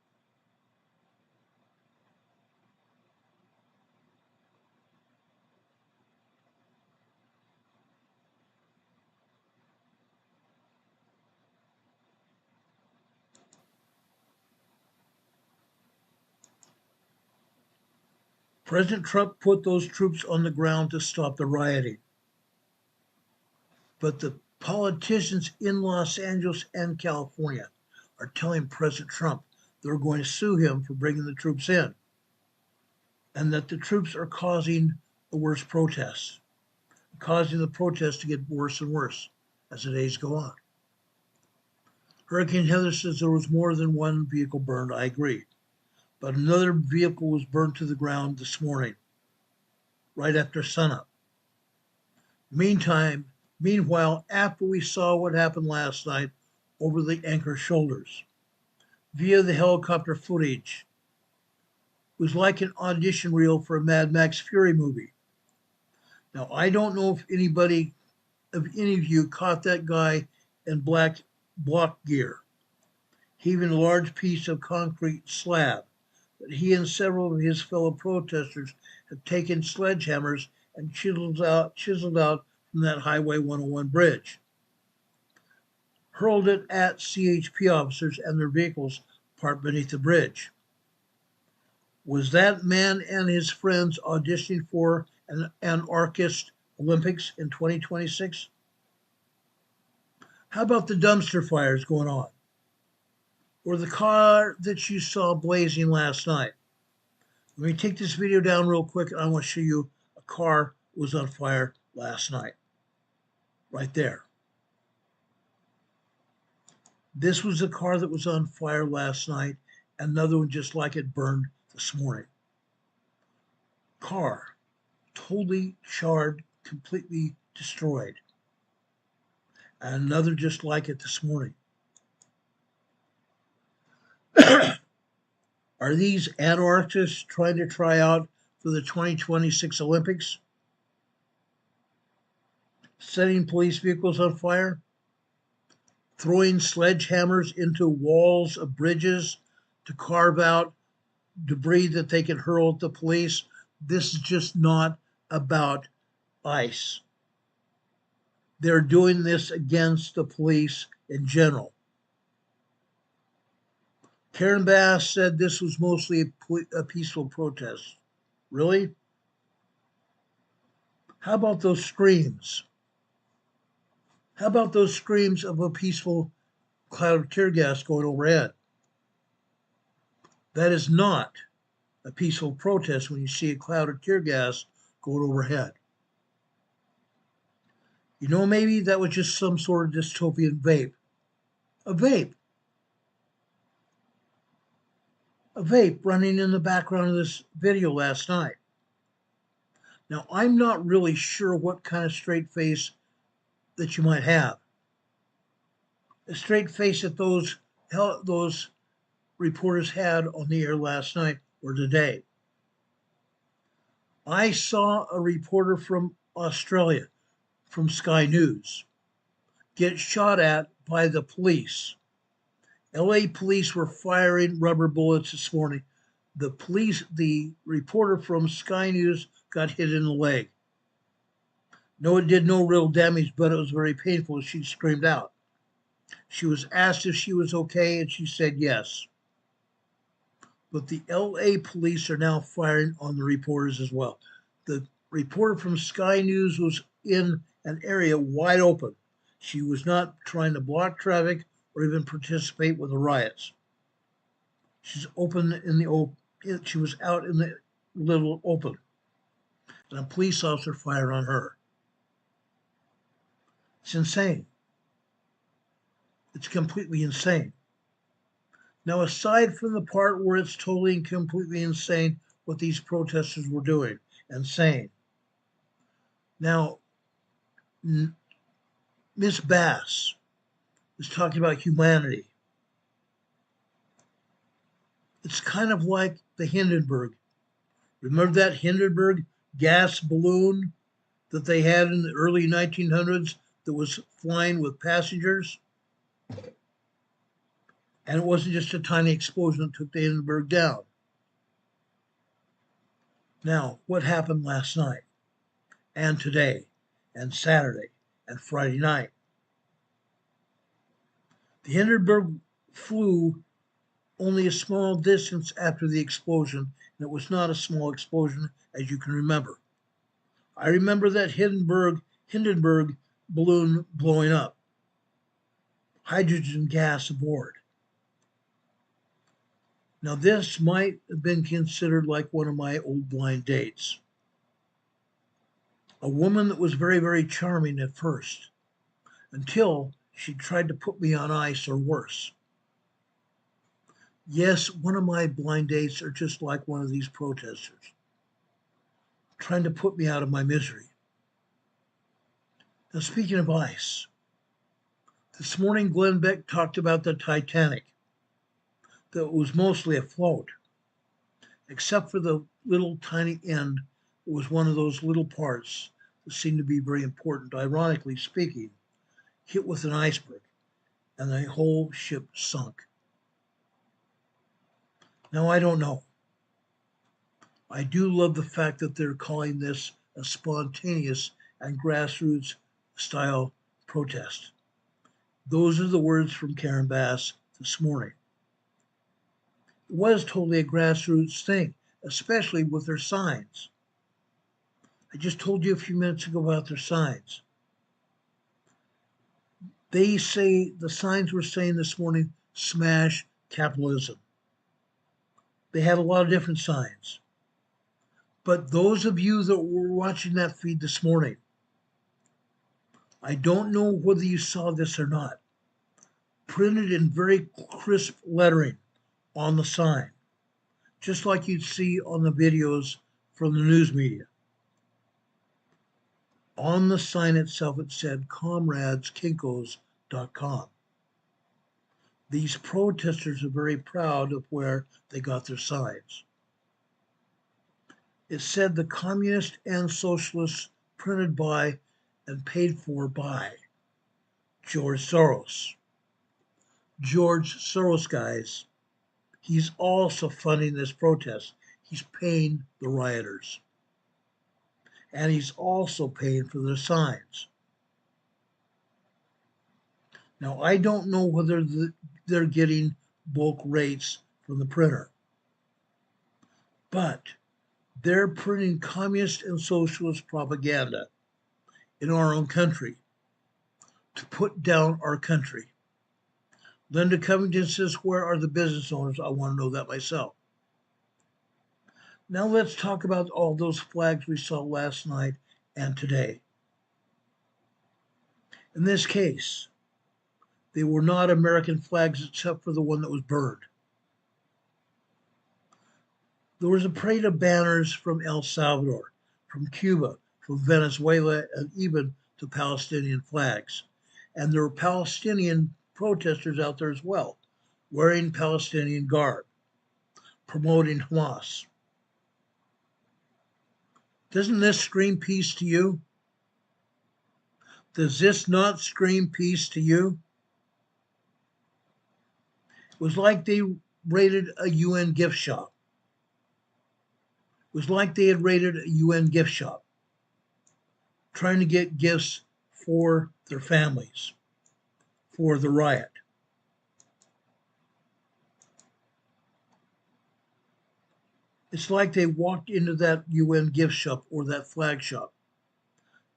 President Trump put those troops on the ground to stop the rioting. But the politicians in Los Angeles and California are telling President Trump they're going to sue him for bringing the troops in, and that the troops are causing the worst protests, causing the protests to get worse and worse as the days go on. Hurricane Heather says there was more than one vehicle burned. I agree. But another vehicle was burned to the ground this morning, right after sunup. Meanwhile, after we saw what happened last night over the anchor shoulders, via the helicopter footage, it was like an audition reel for a Mad Max Fury movie. Now, I don't know if any of you caught that guy in black block gear, heaving a large piece of concrete slab that he and several of his fellow protesters have taken sledgehammers and chiseled out from that Highway 101 bridge. Hurled it at CHP officers and their vehicles parked beneath the bridge. Was that man and his friends auditioning for an anarchist Olympics in 2026? How about the dumpster fires going on? Or the car that you saw blazing last night? Let me take this video down real quick, and I want to show you a car was on fire last night. Right there. This was the car that was on fire last night. Another one just like it burned this morning. Car totally charred, completely destroyed. And another just like it this morning. Are these anarchists trying to try out for the 2026 Olympics? Setting police vehicles on fire? Throwing sledgehammers into walls of bridges to carve out debris that they can hurl at the police? This is just not about ICE. They're doing this against the police in general. Karen Bass said this was mostly a peaceful protest. Really? How about those screams? How about those screams of a peaceful cloud of tear gas going overhead? That is not a peaceful protest when you see a cloud of tear gas going overhead. You know, maybe that was just some sort of dystopian vape. A vape. A vape running in the background of this video last night. Now, I'm not really sure what kind of straight face that you might have. A straight face that those reporters had on the air last night or today. I saw a reporter from Australia, from Sky News, get shot at by the police. LA police were firing rubber bullets this morning. The reporter from Sky News got hit in the leg. No, it did no real damage, but it was very painful. She screamed out. She was asked if she was okay, and she said yes. But the LA police are now firing on the reporters as well. The reporter from Sky News was in an area wide open. She was not trying to block traffic or even participate with the riots. She's open in the open. She was out in the little open, and a police officer fired on her. It's insane. It's completely insane. Now, aside from the part where it's totally and completely insane what these protesters were doing and saying, now, Miss Bass is talking about humanity. It's kind of like the Hindenburg. Remember that Hindenburg gas balloon that they had in the early 1900s that was flying with passengers? And it wasn't just a tiny explosion that took the Hindenburg down. Now, what happened last night and today and Saturday and Friday night? The Hindenburg flew only a small distance after the explosion, and it was not a small explosion, as you can remember. I remember that Hindenburg balloon blowing up. Hydrogen gas aboard. Now, this might have been considered like one of my old blind dates. A woman that was very, very charming at first, until she tried to put me on ice or worse. Yes, one of my blind dates are just like one of these protesters, trying to put me out of my misery. Now, speaking of ice, this morning Glenn Beck talked about the Titanic, that was mostly afloat, except for the little tiny end. It was one of those little parts that seemed to be very important, ironically speaking, hit with an iceberg, and the whole ship sunk. Now, I don't know. I do love the fact that they're calling this a spontaneous and grassroots style protest. Those are the words from Karen Bass this morning. It was totally a grassroots thing, especially with their signs. I just told you a few minutes ago about their signs. They say, the signs were saying this morning, smash capitalism. They had a lot of different signs. But those of you that were watching that feed this morning, I don't know whether you saw this or not, printed in very crisp lettering on the sign, just like you'd see on the videos from the news media. On the sign itself, it said comradeskinkos.com. These protesters are very proud of where they got their signs. It said the communists and socialists printed by and paid for by George Soros. George Soros, guys, he's also funding this protest. He's paying the rioters. And he's also paying for their signs. Now, I don't know whether they're getting bulk rates from the printer, but they're printing communist and socialist propaganda in our own country to put down our country. Linda Covington says, where are the business owners? I want to know that myself. Now let's talk about all those flags we saw last night and today. In this case, they were not American flags except for the one that was burned. There was a parade of banners from El Salvador, from Cuba, from Venezuela, and even to Palestinian flags. And there were Palestinian protesters out there as well, wearing Palestinian garb, promoting Hamas. Doesn't this scream peace to you? Does this not scream peace to you? It was like they raided a UN gift shop. It was like they had raided a UN gift shop, trying to get gifts for their families, for the riot. It's like they walked into that UN gift shop or that flag shop.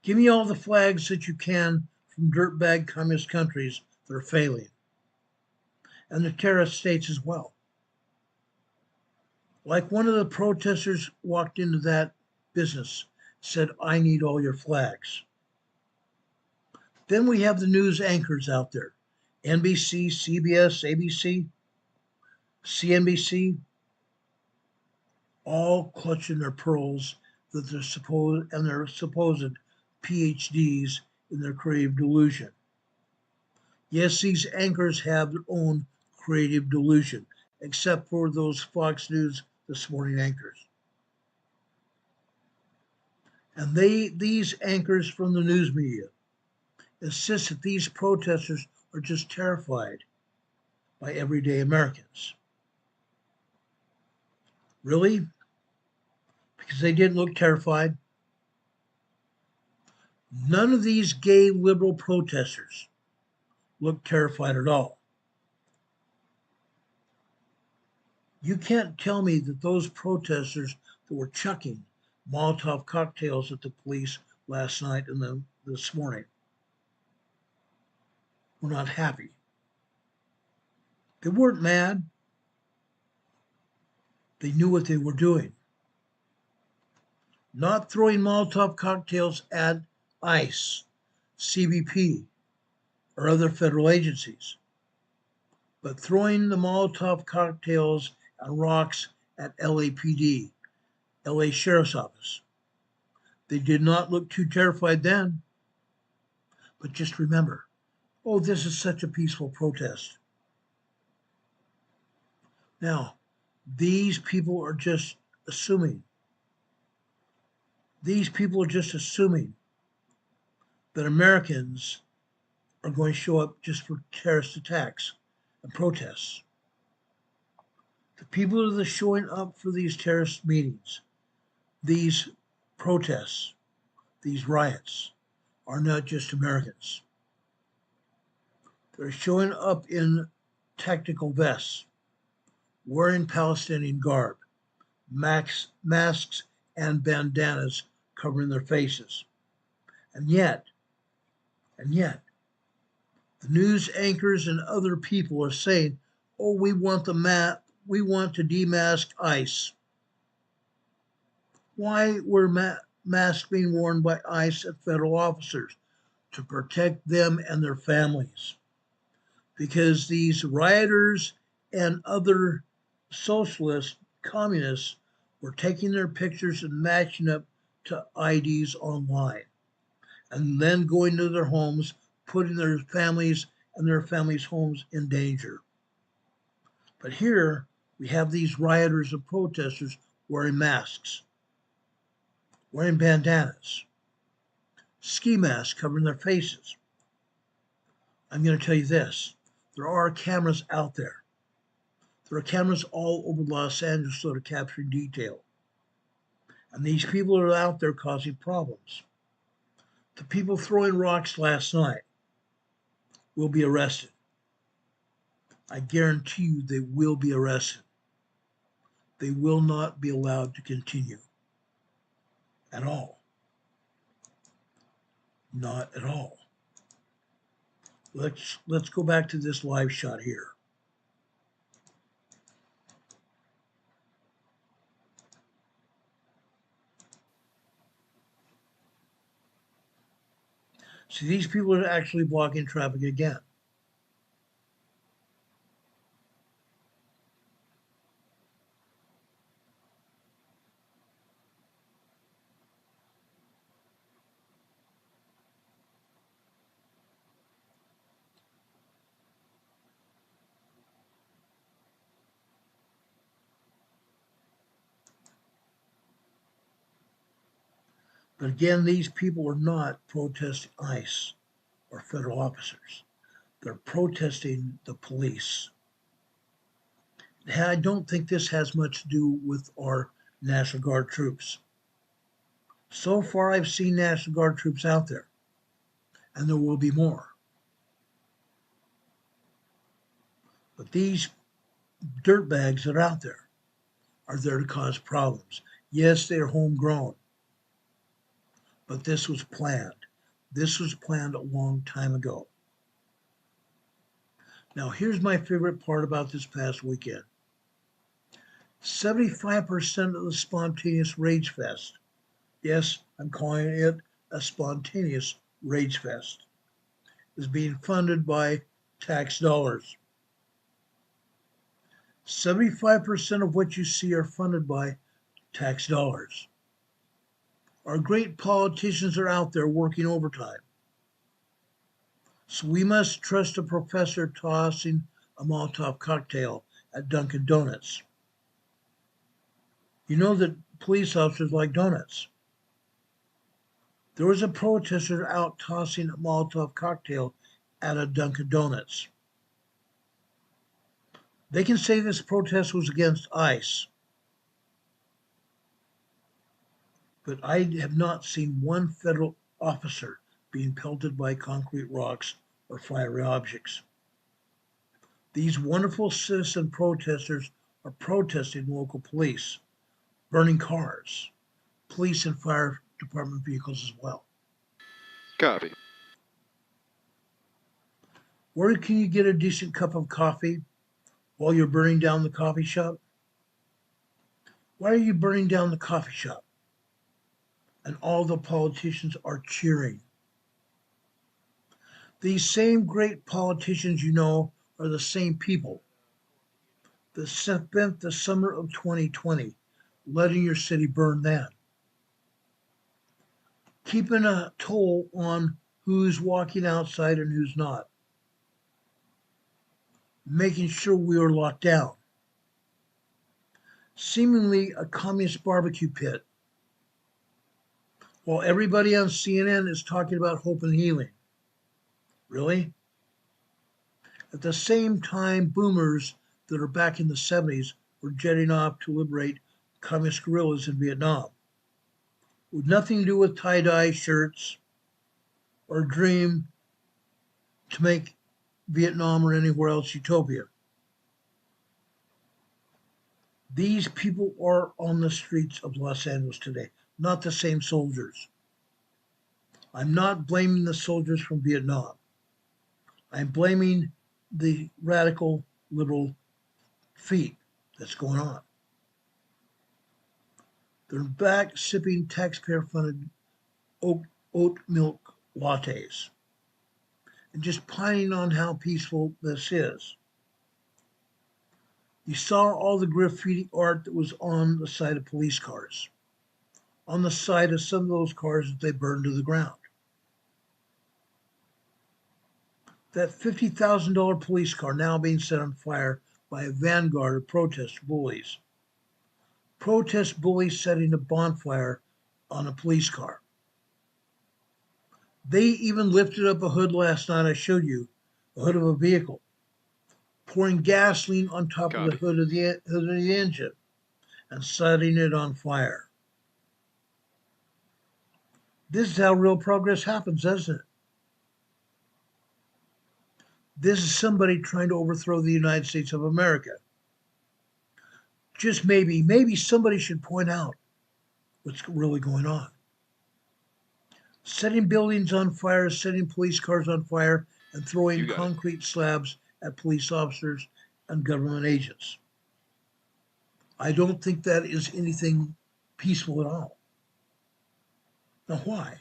Give me all the flags that you can from dirtbag communist countries that are failing, and the terrorist states as well. Like one of the protesters walked into that business, said, I need all your flags. Then we have the news anchors out there, NBC, CBS, ABC, CNBC, all clutching their pearls that they're supposed PhDs in their creative delusion. Yes, these anchors have their own creative delusion, except for those Fox News This Morning anchors. And these anchors from the news media insist that these protesters are just terrified by everyday Americans. Really? Because they didn't look terrified? None of these gay liberal protesters looked terrified at all. You can't tell me that those protesters that were chucking Molotov cocktails at the police last night and this morning were not happy. They weren't mad. They knew what they were doing. Not throwing Molotov cocktails at ICE, CBP, or other federal agencies, but throwing the Molotov cocktails and rocks at LAPD, LA Sheriff's Office. They did not look too terrified then, but just remember, oh, this is such a peaceful protest. Now, these people are just assuming. These people are just assuming that Americans are going to show up just for terrorist attacks and protests. The people that are showing up for these terrorist meetings, these protests, these riots are not just Americans. They're showing up in tactical vests, wearing Palestinian garb, masks and bandanas covering their faces. And yet, the news anchors and other people are saying, oh, we want to demask ICE. Why were masks being worn by ICE and federal officers? To protect them and their families. Because these rioters and other socialists, communists, were taking their pictures and matching up to IDs online, and then going to their homes, putting their families and their families' homes in danger. But here we have these rioters and protesters wearing masks, wearing bandanas, ski masks covering their faces. I'm going to tell you this. There are cameras out there. There are cameras all over Los Angeles that are capturing detail. And these people are out there causing problems. The people throwing rocks last night will be arrested. I guarantee you they will be arrested. They will not be allowed to continue at all. Not at all. Let's go back to this live shot here. See, these people are actually blocking traffic again. But again, these people are not protesting ICE or federal officers. They're protesting the police. I don't think this has much to do with our National Guard troops. So far, I've seen National Guard troops out there, and there will be more. But these dirtbags that are out there are there to cause problems. Yes, they're homegrown, but this was planned. This was planned a long time ago. Now, here's my favorite part about this past weekend. 75% of the spontaneous rage fest, yes, I'm calling it a spontaneous rage fest, is being funded by tax dollars. 75% of what you see are funded by tax dollars. Our great politicians are out there working overtime. So we must trust a professor tossing a Molotov cocktail at Dunkin' Donuts. You know that police officers like donuts. There was a protester out tossing a Molotov cocktail at a Dunkin' Donuts. They can say this protest was against ICE, but I have not seen one federal officer being pelted by concrete rocks or fiery objects. These wonderful citizen protesters are protesting local police, burning cars, police and fire department vehicles as well. Copy. Where can you get a decent cup of coffee while you're burning down the coffee shop? Why are you burning down the coffee shop? And all the politicians are cheering. These same great politicians, you know, are the same people that spent the summer of 2020 letting your city burn then, keeping a toll on who's walking outside and who's not, making sure we are locked down, seemingly a communist barbecue pit, while everybody on CNN is talking about hope and healing. Really? At the same time, boomers that are back in the 70s were jetting off to liberate communist guerrillas in Vietnam. with nothing to do with tie-dye shirts or dream to make Vietnam or anywhere else utopia. These people are on the streets of Los Angeles today, not the same soldiers. I'm not blaming the soldiers from Vietnam. I'm blaming the radical liberal feet that's going on. They're back sipping taxpayer-funded oat milk lattes and just pining on how peaceful this is. You saw all the graffiti art that was on the side of police cars, on the side of some of those cars that they burned to the ground. That $50,000 police car now being set on fire by a vanguard of protest bullies. Protest bullies setting a bonfire on a police car. They even lifted up a hood last night, I showed you, the hood of a vehicle, pouring gasoline on top of the hood of the engine and setting it on fire. This is how real progress happens, isn't it? This is somebody trying to overthrow the United States of America. Just maybe somebody should point out what's really going on. Setting buildings on fire, setting police cars on fire, and throwing concrete slabs at police officers and government agents. I don't think that is anything peaceful at all. Now, why?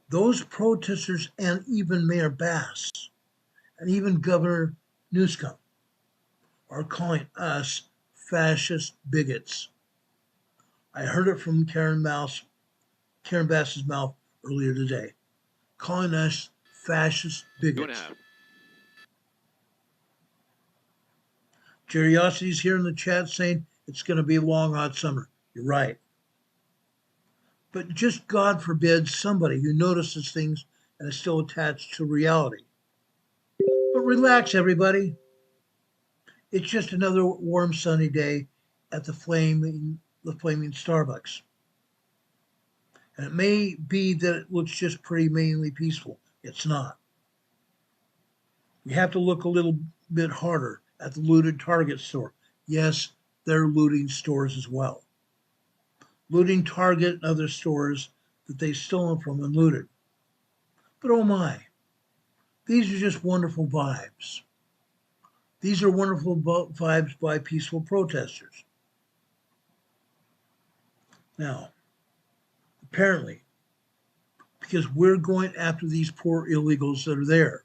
Those protesters and even Mayor Bass and even Governor Newsom are calling us fascist bigots. I heard it from Karen Bass's mouth earlier today, calling us fascist bigots. Curiosity's here in the chat saying it's going to be a long, hot summer. You're right. But just God forbid somebody who notices things and is still attached to reality. But relax, everybody. It's just another warm, sunny day at the flaming Starbucks. And it may be that it looks just pretty mainly peaceful. It's not. We have to look a little bit harder at the looted Target store. Yes, they're looting stores as well. Looting Target and other stores that they've stolen from and looted. But oh my, these are just wonderful vibes. These are wonderful vibes by peaceful protesters. Now, apparently, because we're going after these poor illegals that are there.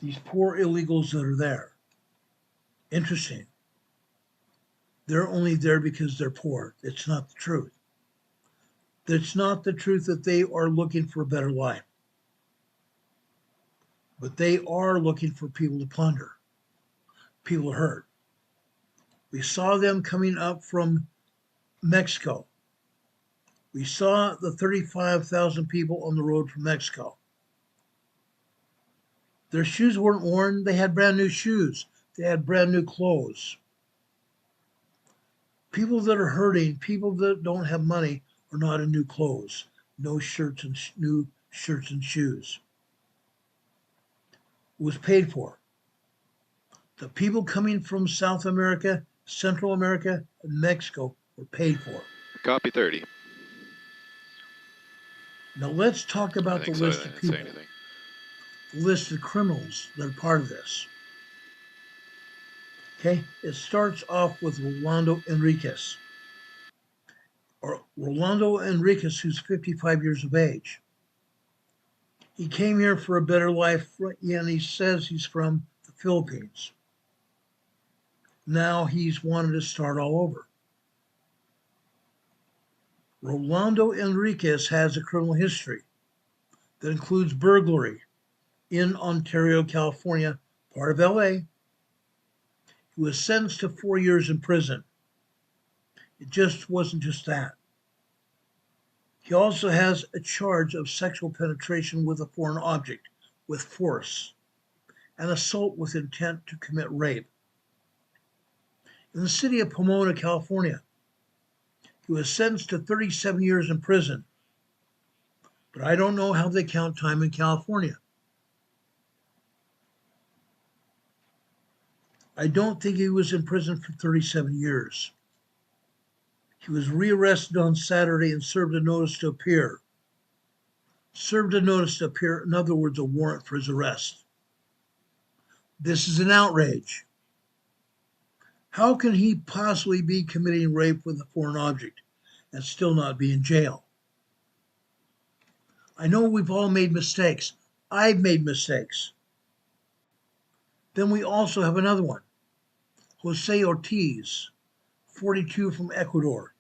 These poor illegals that are there. Interesting. They're only there because they're poor. It's not the truth. It's not the truth that they are looking for a better life. But they are looking for people to plunder, people to hurt. We saw them coming up from Mexico. We saw the 35,000 people on the road from Mexico. Their shoes weren't worn. They had brand new shoes. They had brand new clothes. People that are hurting, people that don't have money, are not in new clothes, no shirts and new shirts and shoes. It was paid for. The people coming from South America, Central America, and Mexico were paid for. Copy 30. Now let's talk about the list of people, the list of criminals that are part of this. Okay, it starts off with Rolando Enriquez. Rolando Enriquez, who's 55 years of age. He came here for a better life, and he says he's from the Philippines. Now he's wanted to start all over. Rolando Enriquez has a criminal history that includes burglary in Ontario, California, part of LA. He was sentenced to 4 years in prison. It just wasn't just that. He also has a charge of sexual penetration with a foreign object with force and assault with intent to commit rape. In the city of Pomona, California, he was sentenced to 37 years in prison. But I don't know how they count time in California. I don't think he was in prison for 37 years. He was rearrested on Saturday and served a notice to appear. Served a notice to appear, in other words, a warrant for his arrest. This is an outrage. How can he possibly be committing rape with a foreign object and still not be in jail? I know we've all made mistakes. I've made mistakes. Then we also have another one. Jose Ortiz, 42, from Ecuador.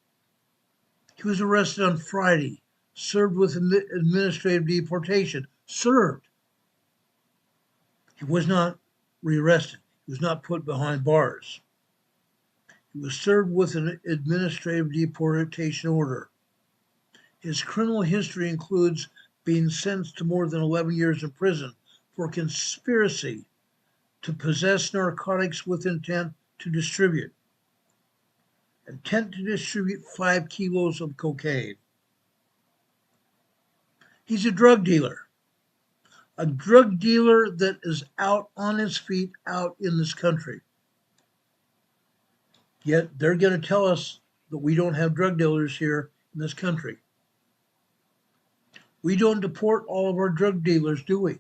He was arrested on Friday, served with administrative deportation. Served. He was not rearrested. He was not put behind bars. He was served with an administrative deportation order. His criminal history includes being sentenced to more than 11 years in prison for conspiracy to possess narcotics with intent to distribute. Intent to distribute 5 kilos of cocaine. He's a drug dealer that is out on his feet out in this country. Yet they're going to tell us that we don't have drug dealers here in this country. We don't deport all of our drug dealers, do we?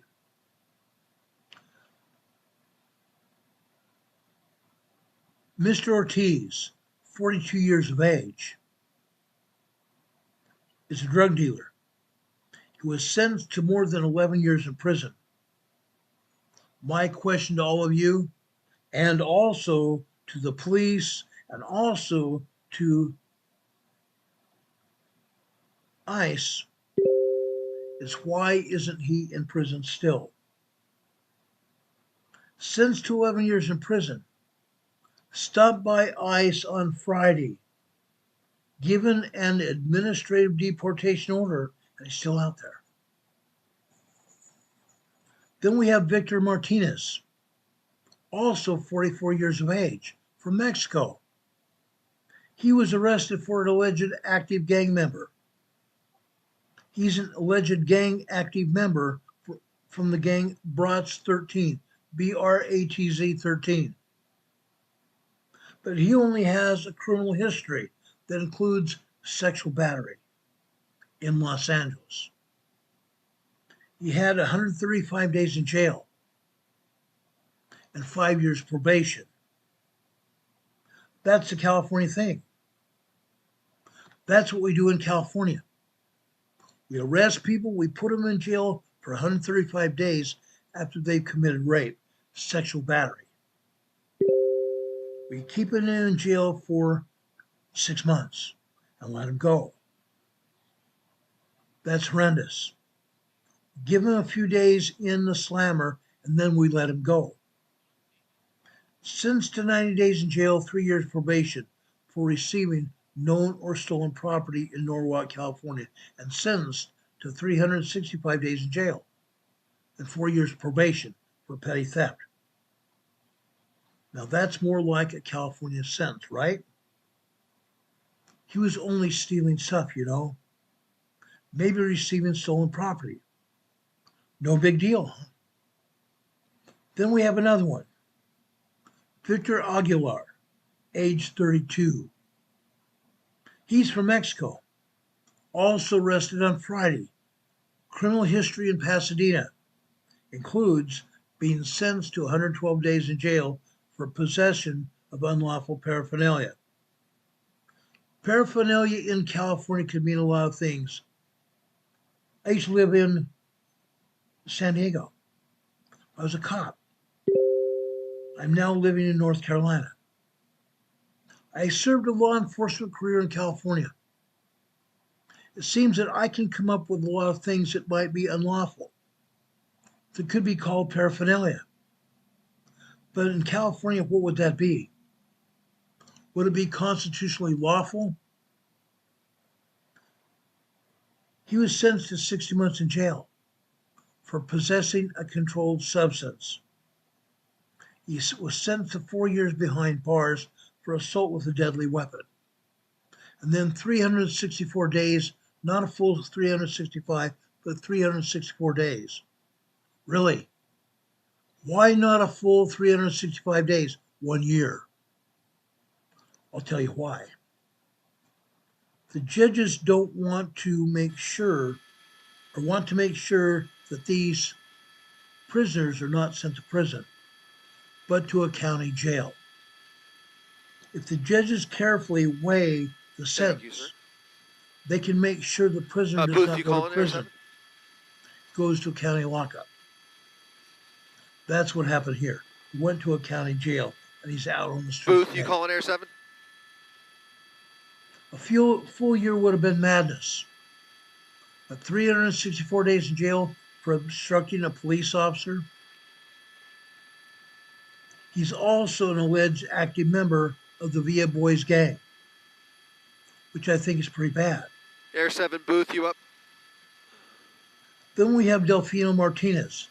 Mr. Ortiz, 42 years of age, is a drug dealer. He was sentenced to more than 11 years in prison. My question to all of you, and also to the police, and also to ICE, is why isn't he in prison still? Sentenced to 11 years in prison, stopped by ICE on Friday, given an administrative deportation order, and he's still out there. Then we have Victor Martinez, also 44 years of age, from Mexico. He was arrested for an alleged active gang member. He's an alleged gang active member from the gang Bratz 13, BRATZ 13. But he only has a criminal history that includes sexual battery in Los Angeles. He had 135 days in jail and 5 years probation. That's a California thing. That's what we do in California. We arrest people, we put them in jail for 135 days after they've committed rape, sexual battery. We keep them in jail for 6 months and let them go. That's horrendous. Give them a few days in the slammer and then we let them go. Sentenced to 90 days in jail, 3 years probation for receiving known or stolen property in Norwalk, California, and sentenced to 365 days in jail and 4 years probation for petty theft. Now that's more like a California sentence, right? He was only stealing stuff, you know. Maybe receiving stolen property. No big deal, huh? Then we have another one. Victor Aguilar, age 32. He's from Mexico, also arrested on Friday. Criminal history in Pasadena includes being sentenced to 112 days in jail for possession of unlawful paraphernalia. Paraphernalia in California could mean a lot of things. I used to live in San Diego. I was a cop. I'm now living in North Carolina. I served a law enforcement career in California. It seems that I can come up with a lot of things that might be unlawful, that could be called paraphernalia. But in California, what would that be? Would it be constitutionally lawful? He was sentenced to 60 months in jail for possessing a controlled substance. He was sentenced to 4 years behind bars for assault with a deadly weapon. And then 364 days, not a full 365, but 364 days. Really? Why not a full 365 days? 1 year. I'll tell you why. The judges don't want to make sure, or want to make sure that these prisoners are not sent to prison, but to a county jail. If the judges carefully weigh the sentence, they can make sure the prisoner does Booth, not you go to calling there, prison, goes to a county lockup. That's what happened here. He went to a county jail, and he's out on the street. Booth, you calling Air 7? A full year would have been madness. But 364 days in jail for obstructing a police officer. He's also an alleged active member of the Aveyah Boys gang, which I think is pretty bad. Air 7, Booth, you up? Then we have Delfino Martinez.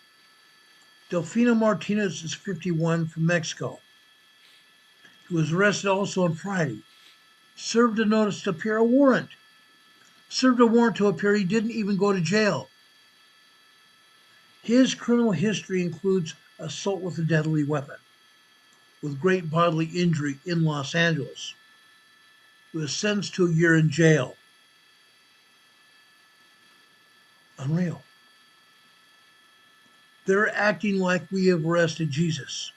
Delfino Martinez is 51 from Mexico. He was arrested also on Friday. Served a notice to appear, a warrant. Served a warrant to appear. He didn't even go to jail. His criminal history includes assault with a deadly weapon, with great bodily injury in Los Angeles. He was sentenced to a year in jail. Unreal. They're acting like we have arrested Jesus.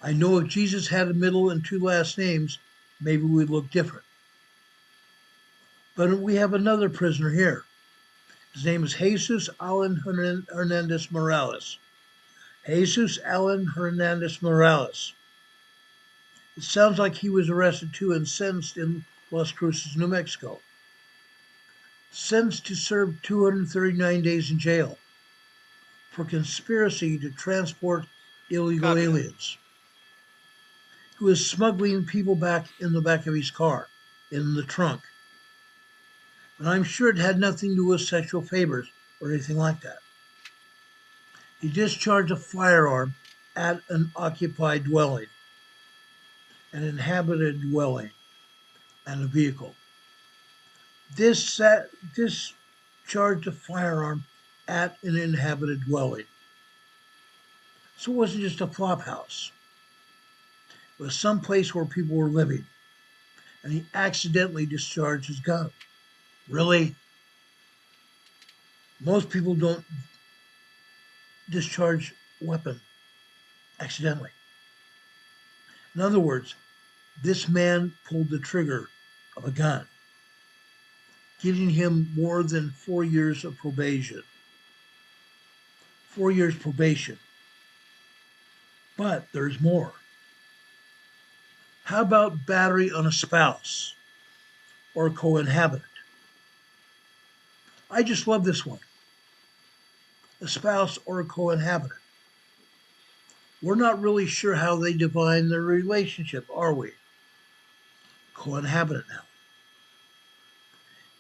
I know if Jesus had a middle and two last names, maybe we'd look different. But we have another prisoner here. His name is Jesus Alan Hernandez Morales. Jesus Alan Hernandez Morales. It sounds like he was arrested too and sentenced in Las Cruces, New Mexico. Sentenced to serve 239 days in jail for conspiracy to transport illegal aliens. He was smuggling people back in the back of his car, in the trunk. And I'm sure it had nothing to do with sexual favors or anything like that. He discharged a firearm at an occupied dwelling, an inhabited dwelling, and a vehicle. Discharged a firearm at an inhabited dwelling. So it wasn't just a flop house. It was some place where people were living. And he accidentally discharged his gun. Really? Most people don't discharge a weapon accidentally. In other words, this man pulled the trigger of a gun, giving him more than 4 years of probation. 4 years probation. But there's more. How about battery on a spouse or a co-inhabitant? I just love this one. A spouse or a co-inhabitant. We're not really sure how they define their relationship, are we? Co-inhabitant now.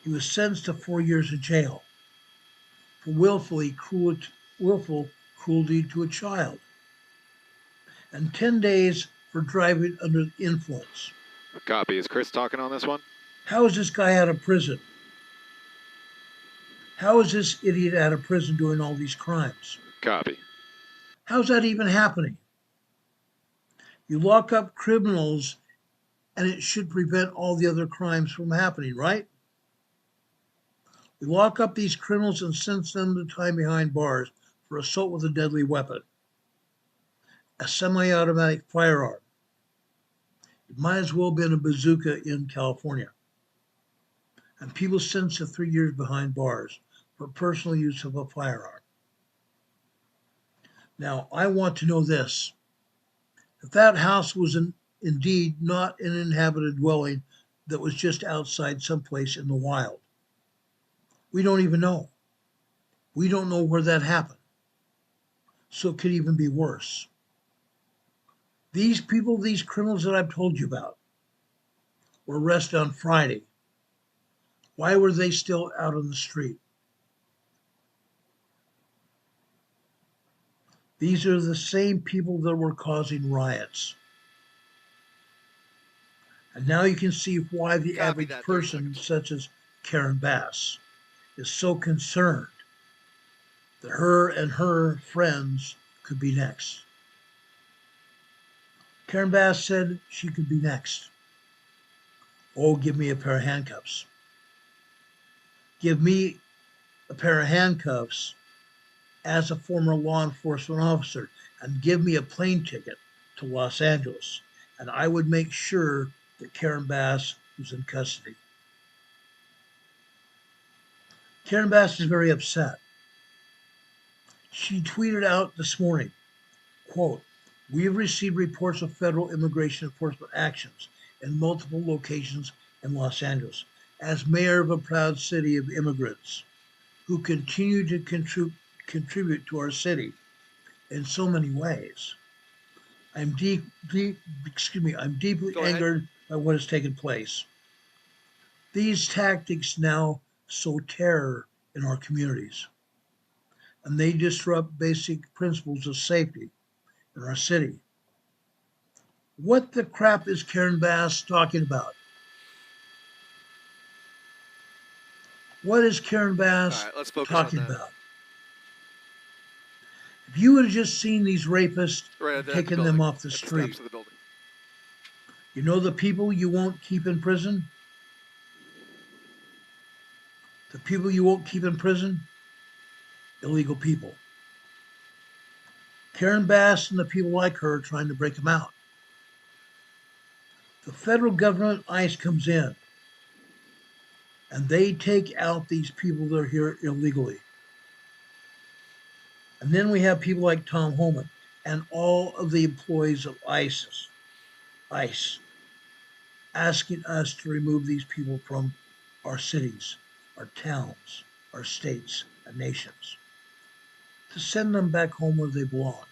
He was sentenced to 4 years in jail for willful cruelty to a child, and 10 days for driving under the influence. Copy. Is Chris talking on this one? How is this guy out of prison? How is this idiot out of prison doing all these crimes? Copy. How's that even happening? You lock up criminals and it should prevent all the other crimes from happening, right? We lock up these criminals and sentence them to time behind bars for assault with a deadly weapon, a semi-automatic firearm. It might as well have been a bazooka in California. And people sentenced to 3 years behind bars for personal use of a firearm. Now, I want to know this. If that house was indeed not an inhabited dwelling that was just outside someplace in the wild, we don't even know. We don't know where that happened. So it could even be worse. These people, these criminals that I've told you about, were arrested on Friday. Why were they still out on the street? These are the same people that were causing riots. And now you can see why the Copy average that, 30 person, seconds. such as Karen Bass, is so concerned that her and her friends could be next. Karen Bass said she could be next. Oh, give me a pair of handcuffs. Give me a pair of handcuffs as a former law enforcement officer, and give me a plane ticket to Los Angeles, and I would make sure that Karen Bass was in custody. Karen Bass is very upset. She tweeted out this morning, quote, "We have received reports of federal immigration enforcement actions in multiple locations in Los Angeles. As mayor of a proud city of immigrants who continue to contribute to our city in so many ways, I'm deeply angered by what has taken place. These tactics now sow terror in our communities, and they disrupt basic principles of safety in our city." What the crap is Karen Bass talking about? What is Karen Bass talking about? If you would have just seen these rapists taking them off the street, you know the people you won't keep in prison? The people you won't keep in prison? Illegal people. Karen Bass and the people like her are trying to break them out. The federal government, ICE, comes in, and they take out these people that are here illegally. And then we have people like Tom Homan and all of the employees of ICE, asking us to remove these people from our cities, our towns, our states, and nations, to send them back home where they belong.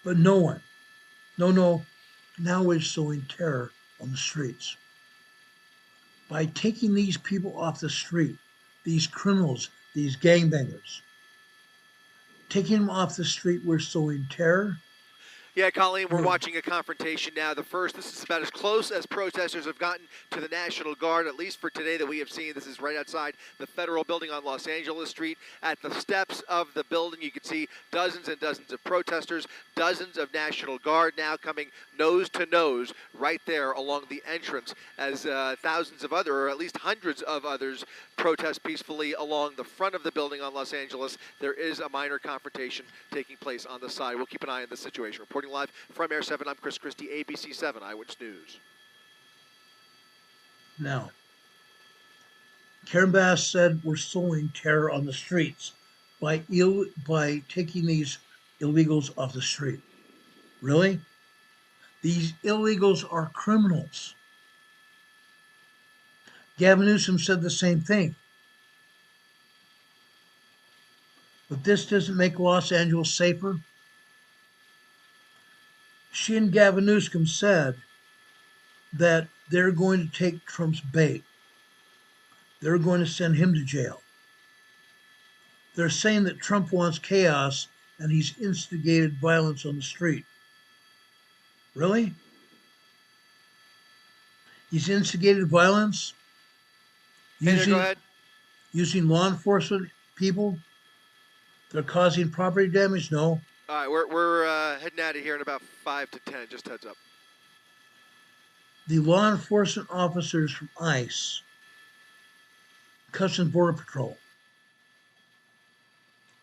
But no one, now we're sowing terror on the streets. By taking these people off the street, these criminals, these gangbangers, taking them off the street, we're sowing terror. Yeah, Colleen, we're watching a confrontation now. This is about as close as protesters have gotten to the National Guard, at least for today that we have seen. This is right outside the federal building on Los Angeles Street. At the steps of the building, you can see dozens and dozens of protesters, dozens of National Guard now coming nose to nose right there along the entrance as thousands of or at least hundreds of others protest peacefully along the front of the building on Los Angeles. There is a minor confrontation taking place on the side. We'll keep an eye on this situation. Reporting live from Air 7, I'm Chris Christie, ABC 7 Eyewitness News. Now, Karen Bass said we're sowing terror on the streets by taking these illegals off the street. Really? These illegals are criminals. Gavin Newsom said the same thing. But this doesn't make Los Angeles safer. She and Gavin Newsom said that they're going to take Trump's bait. They're going to send him to jail. They're saying that Trump wants chaos and he's instigated violence on the street. Really? He's instigated violence? Using law enforcement people? They're causing property damage? No. All right, we're heading out of here in about 5 to 10, just heads up. The law enforcement officers from ICE, Customs Border Patrol,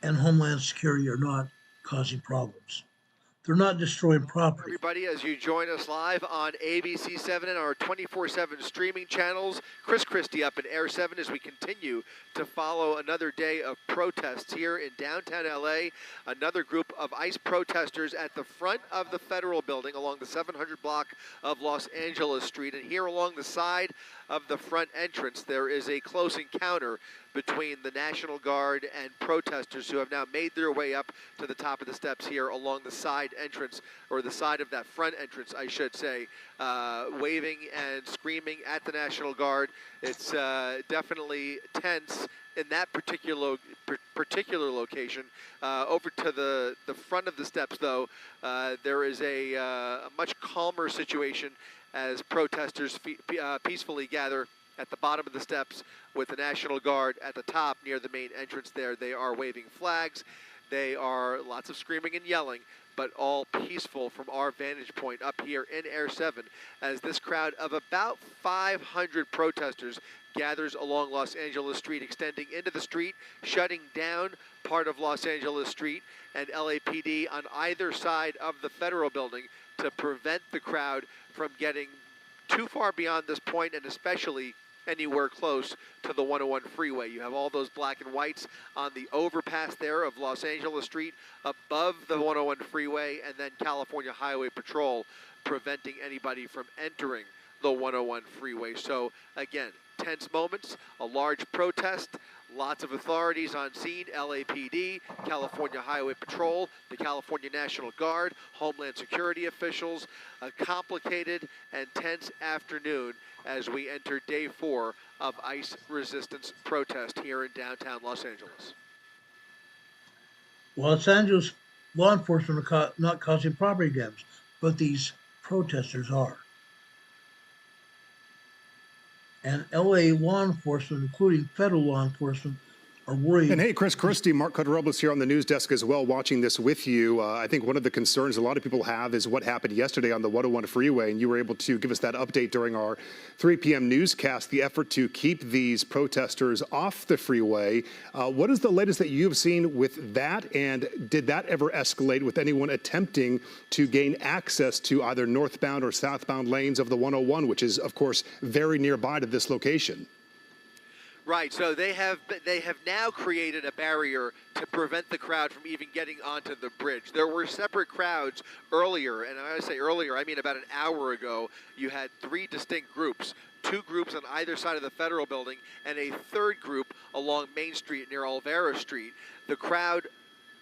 and Homeland Security are not causing problems. They're not destroying property. Everybody, as you join us live on ABC 7 and our 24/7 streaming channels, Chris Christie up in Air 7 as we continue to follow another day of protests here in downtown LA. Another group of ICE protesters at the front of the federal building along the 700 block of Los Angeles Street. And here along the side of the front entrance, there is a close encounter between the National Guard and protesters who have now made their way up to the top of the steps here along the side entrance, or the side of that front entrance, I should say, waving and screaming at the National Guard. It's definitely tense in that particular location. Over to the front of the steps, though, there is a much calmer situation as protesters peacefully gather at the bottom of the steps with the National Guard at the top near the main entrance there. They are waving flags. They are lots of screaming and yelling, but all peaceful from our vantage point up here in Air 7 as this crowd of about 500 protesters gathers along Los Angeles Street, extending into the street, shutting down part of Los Angeles Street, and LAPD on either side of the Federal Building to prevent the crowd from getting too far beyond this point, and especially anywhere close to the 101 freeway. You have all those black and whites on the overpass there of Los Angeles Street above the 101 freeway, and then California Highway Patrol preventing anybody from entering the 101 freeway. So again, tense moments, a large protest, lots of authorities on scene, LAPD, California Highway Patrol, the California National Guard, Homeland Security officials, a complicated and tense afternoon as we enter day 4 of ICE resistance protest here in downtown Los Angeles. Los Angeles law enforcement are not causing property damage, but these protesters are. And LA law enforcement, including federal law enforcement, are worried. And hey, Chris Christie, Mark Cotterobles here on the news desk as well, watching this with you. I think one of the concerns a lot of people have is what happened yesterday on the 101 freeway, and you were able to give us that update during our 3 p.m. newscast, the effort to keep these protesters off the freeway. What is the latest that you have seen with that, and did that ever escalate with anyone attempting to gain access to either northbound or southbound lanes of the 101, which is, of course, very nearby to this location? Right, so they have now created a barrier to prevent the crowd from even getting onto the bridge. There were separate crowds earlier, and when I say earlier, I mean about an hour ago. You had 3 distinct groups, 2 groups on either side of the Federal Building, and a 3rd group along Main Street near Aveyah Street. The crowd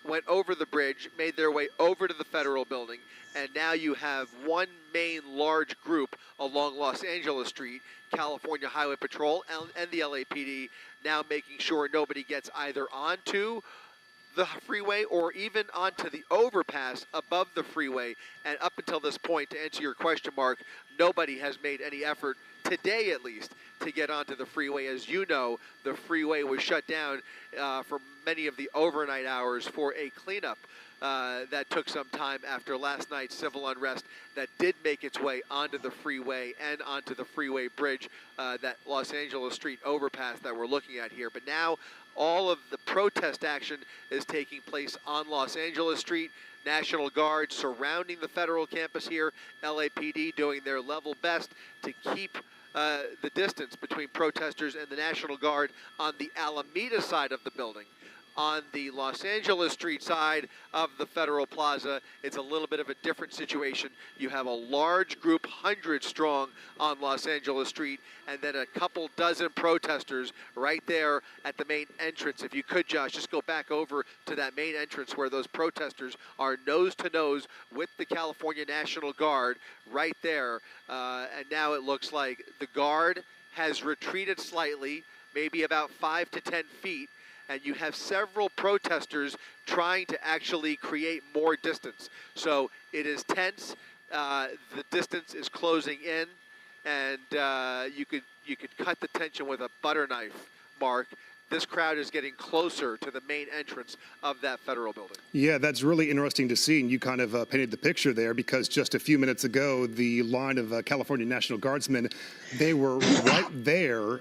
went over the bridge, made their way over to the Federal Building, and now you have one main large group along Los Angeles Street, California Highway Patrol and the LAPD now making sure nobody gets either onto the freeway or even onto the overpass above the freeway. And up until this point, to answer your question, Mark, nobody has made any effort, today at least, to get onto the freeway. As you know, the freeway was shut down for many of the overnight hours for a cleanup that took some time after last night's civil unrest that did make its way onto the freeway and onto the freeway bridge, that Los Angeles Street overpass that we're looking at here. But now all of the protest action is taking place on Los Angeles Street. National Guard surrounding the federal campus here, LAPD doing their level best to keep the distance between protesters and the National Guard on the Alameda side of the building. On the Los Angeles Street side of the Federal Plaza, it's a little bit of a different situation. You have a large group, 100 strong, on Los Angeles Street, and then a couple dozen protesters right there at the main entrance. If you could, Josh, just go back over to that main entrance where those protesters are nose to nose with the California National Guard right there. And now it looks like the Guard has retreated slightly, maybe about 5 to 10 feet, and you have several protesters trying to actually create more distance. So it is tense. The distance is closing in, and you could cut the tension with a butter knife, Mark. This crowd is getting closer to the main entrance of that Federal Building. Yeah, that's really interesting to see, and you kind of painted the picture there, because just a few minutes ago, the line of California National Guardsmen, they were right there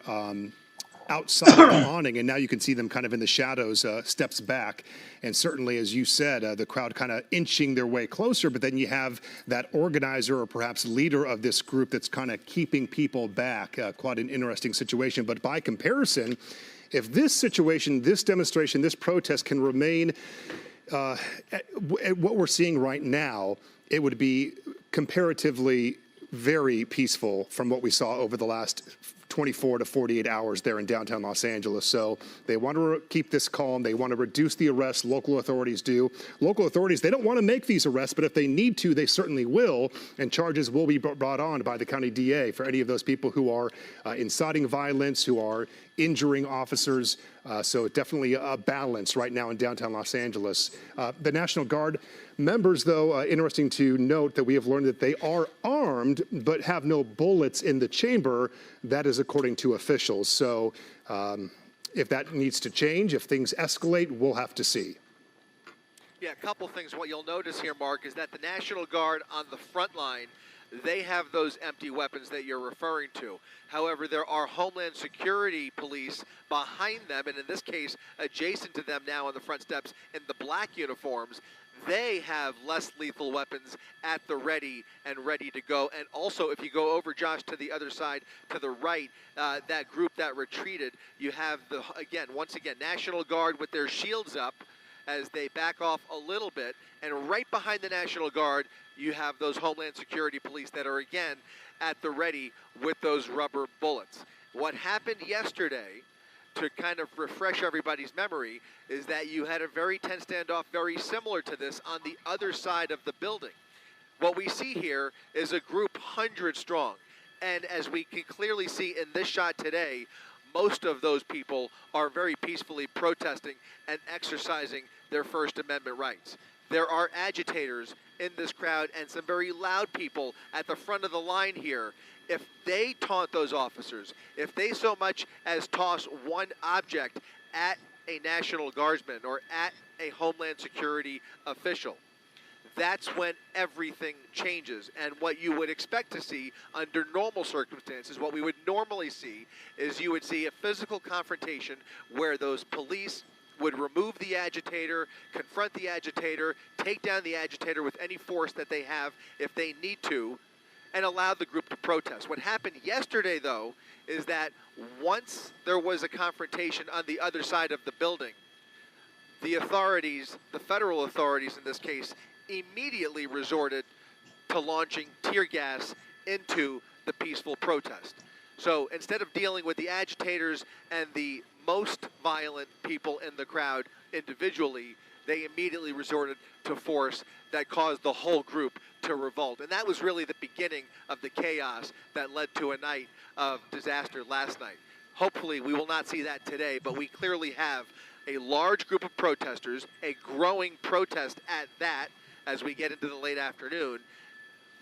outside of the awning, and now you can see them kind of in the shadows, steps back. And certainly, as you said, the crowd kind of inching their way closer, but then you have that organizer or perhaps leader of this group that's kind of keeping people back. Quite an interesting situation. But by comparison, if this situation, this demonstration, this protest can remain at what we're seeing right now, it would be comparatively very peaceful from what we saw over the last 24 to 48 hours there in downtown Los Angeles. So they want to keep this calm. They want to reduce the arrests. Local authorities do. Local authorities, they don't want to make these arrests, but if they need to, they certainly will. And charges will be brought on by the county DA for any of those people who are inciting violence, who are injuring officers. So definitely a balance right now in downtown Los Angeles. The National Guard members, though, interesting to note that we have learned that they are armed but have no bullets in the chamber. That is according to officials. So if that needs to change, if things escalate, we'll have to see. Yeah, a couple things. What you'll notice here, Mark, is that the National Guard on the front line, they have those empty weapons that you're referring to. However, there are Homeland Security police behind them, and in this case, adjacent to them now on the front steps in the black uniforms. They have less lethal weapons at the ready and ready to go. And also, if you go over, Josh, to the other side, to the right, that group that retreated, you have, once again, National Guard with their shields up as they back off a little bit. And right behind the National Guard, you have those Homeland Security police that are, again, at the ready with those rubber bullets. What happened yesterday, to kind of refresh everybody's memory, is that you had a very tense standoff very similar to this on the other side of the building. What we see here is a group 100 strong. And as we can clearly see in this shot today, most of those people are very peacefully protesting and exercising their First Amendment rights. There are agitators in this crowd and some very loud people at the front of the line here. If they taunt those officers, if they so much as toss one object at a National Guardsman or at a Homeland Security official, that's when everything changes. And what you would expect to see under normal circumstances, what we would normally see, is you would see a physical confrontation where those police would remove the agitator, confront the agitator, take down the agitator with any force that they have if they need to, and allow the group to protest. What happened yesterday, though, is that once there was a confrontation on the other side of the building, the authorities, the federal authorities in this case, immediately resorted to launching tear gas into the peaceful protest. So instead of dealing with the agitators and the most violent people in the crowd individually, they immediately resorted to force that caused the whole group to revolt. And that was really the beginning of the chaos that led to a night of disaster last night. Hopefully we will not see that today, but we clearly have a large group of protesters, a growing protest at that, as we get into the late afternoon,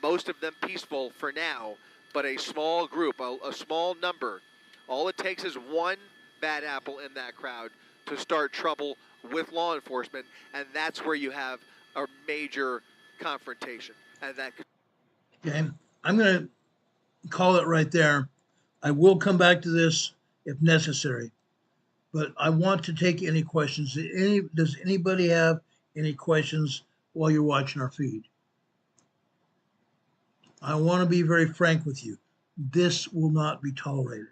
most of them peaceful for now, but a small group, a small number. All it takes is one bad apple in that crowd to start trouble with law enforcement, and that's where you have a major confrontation. And that. Okay, I'm going to call it right there. I will come back to this if necessary, but I want to take any questions. Does anybody have any questions while you're watching our feed? I want to be very frank with you. This will not be tolerated.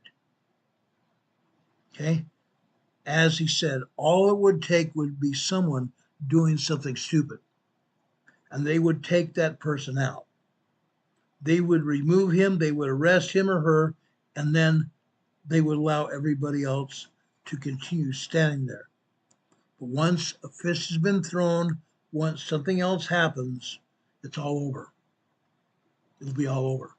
Okay? As he said, all it would take would be someone doing something stupid, and they would take that person out. They would remove him, they would arrest him or her, and then they would allow everybody else to continue standing there. But once a fist has been thrown, once something else happens, it's all over. It'll be all over.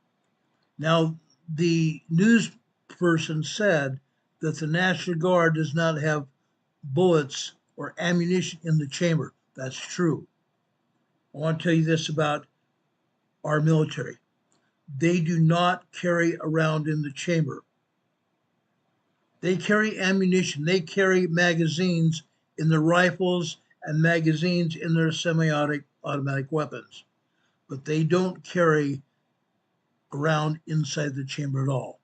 Now, the news person said that the National Guard does not have bullets or ammunition in the chamber. That's true. I want to tell you this about our military. They do not carry around in the chamber. They carry ammunition. They carry magazines in their rifles and magazines in their semi-automatic weapons. But they don't carry around inside the chamber at all.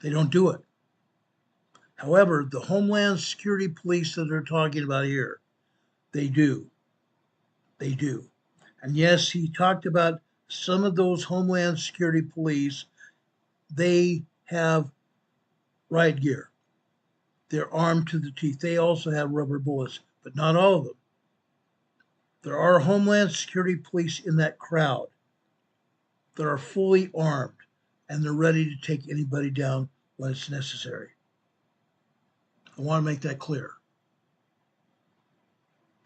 They don't do it. However, the Homeland Security police that they're talking about here, they do. They do. And yes, he talked about some of those Homeland Security police, they have riot gear. They're armed to the teeth. They also have rubber bullets, but not all of them. There are Homeland Security police in that crowd that are fully armed, and they're ready to take anybody down when it's necessary. I want to make that clear.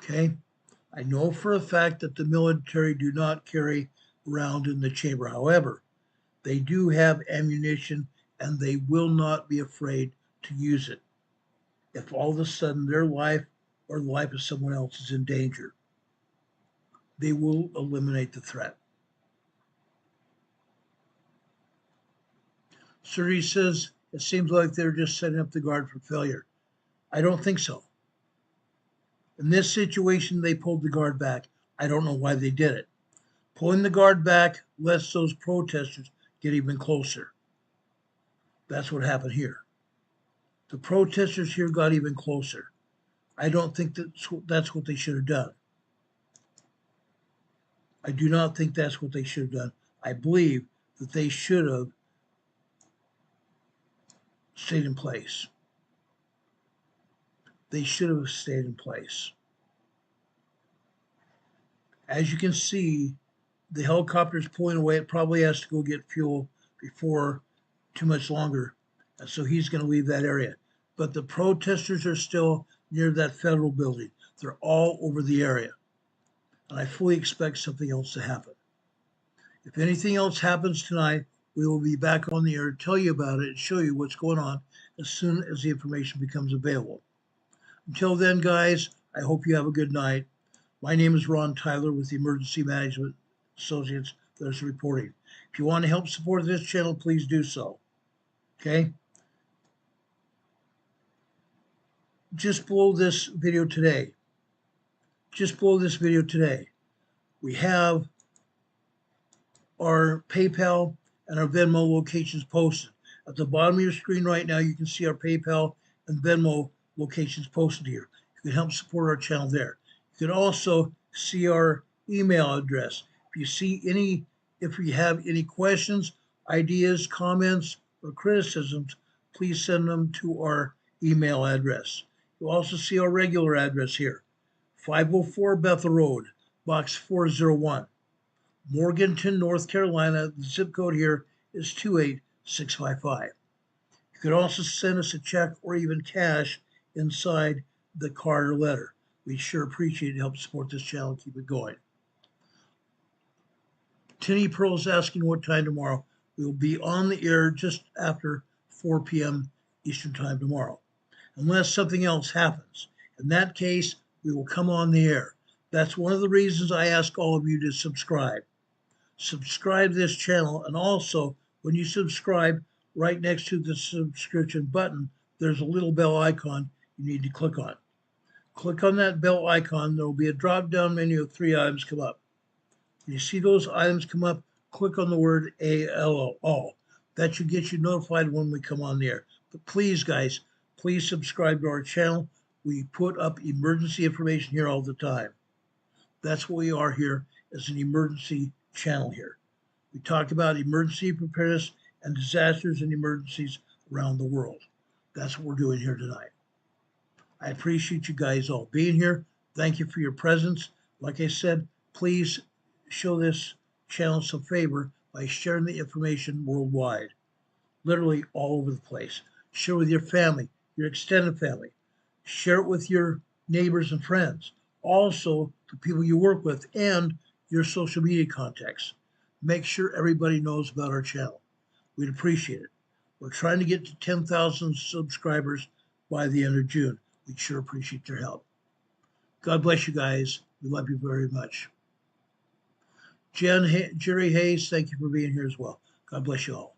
Okay? I know for a fact that the military do not carry around in the chamber. However, they do have ammunition, and they will not be afraid to use it if all of a sudden their life or the life of someone else is in danger. They will eliminate the threat. Surrey says, it seems like they're just setting up the guard for failure. I don't think so. In this situation, they pulled the guard back. I don't know why they did it. Pulling the guard back lets those protesters get even closer. That's what happened here. The protesters here got even closer. I don't think that's what they should have done. I do not think that's what they should have done. I believe that they should have stayed in place. They should have stayed in place. As you can see, the helicopter is pulling away. It probably has to go get fuel before too much longer. And so he's going to leave that area. But the protesters are still near that federal building. They're all over the area. And I fully expect something else to happen. If anything else happens tonight, we will be back on the air to tell you about it and show you what's going on as soon as the information becomes available. Until then, guys, I hope you have a good night. My name is Ron Tyler with the Emergency Management Associates that's reporting. If you want to help support this channel, please do so. Okay? Just below this video today, we have our PayPal and our Venmo locations posted. At the bottom of your screen right now, you can see our PayPal and Venmo locations posted here. You can help support our channel there. You can also see our email address. If you have any questions, ideas, comments, or criticisms, please send them to our email address. You'll also see our regular address here, 504 Bethel Road, Box 401, Morganton, North Carolina. The zip code here is 28655. You could also send us a check or even cash inside the card or letter. We sure appreciate it. Help support this channel and keep it going. Tinny Pearl's asking what time tomorrow. We will be on the air just after 4 p.m. Eastern time tomorrow, unless something else happens. In that case, we will come on the air. That's one of the reasons I ask all of you to subscribe. Subscribe to this channel, and also when you subscribe, right next to the subscription button, there's a little bell icon you need to click on. Click on that bell icon. There will be a drop-down menu of 3 items come up. When you see those items come up, click on the word all. That should get you notified when we come on the air. But please, guys, please subscribe to our channel. We put up emergency information here all the time. That's what we are here, as an emergency channel here. We talk about emergency preparedness and disasters and emergencies around the world. That's what we're doing here tonight. I appreciate you guys all being here. Thank you for your presence. Like I said, please show this channel some favor by sharing the information worldwide, literally all over the place. Share with your family, your extended family. Share it with your neighbors and friends. Also, the people you work with and your social media contacts. Make sure everybody knows about our channel. We'd appreciate it. We're trying to get to 10,000 subscribers by the end of June. We'd sure appreciate your help. God bless you guys. We love you very much. Jerry Hayes, thank you for being here as well. God bless you all.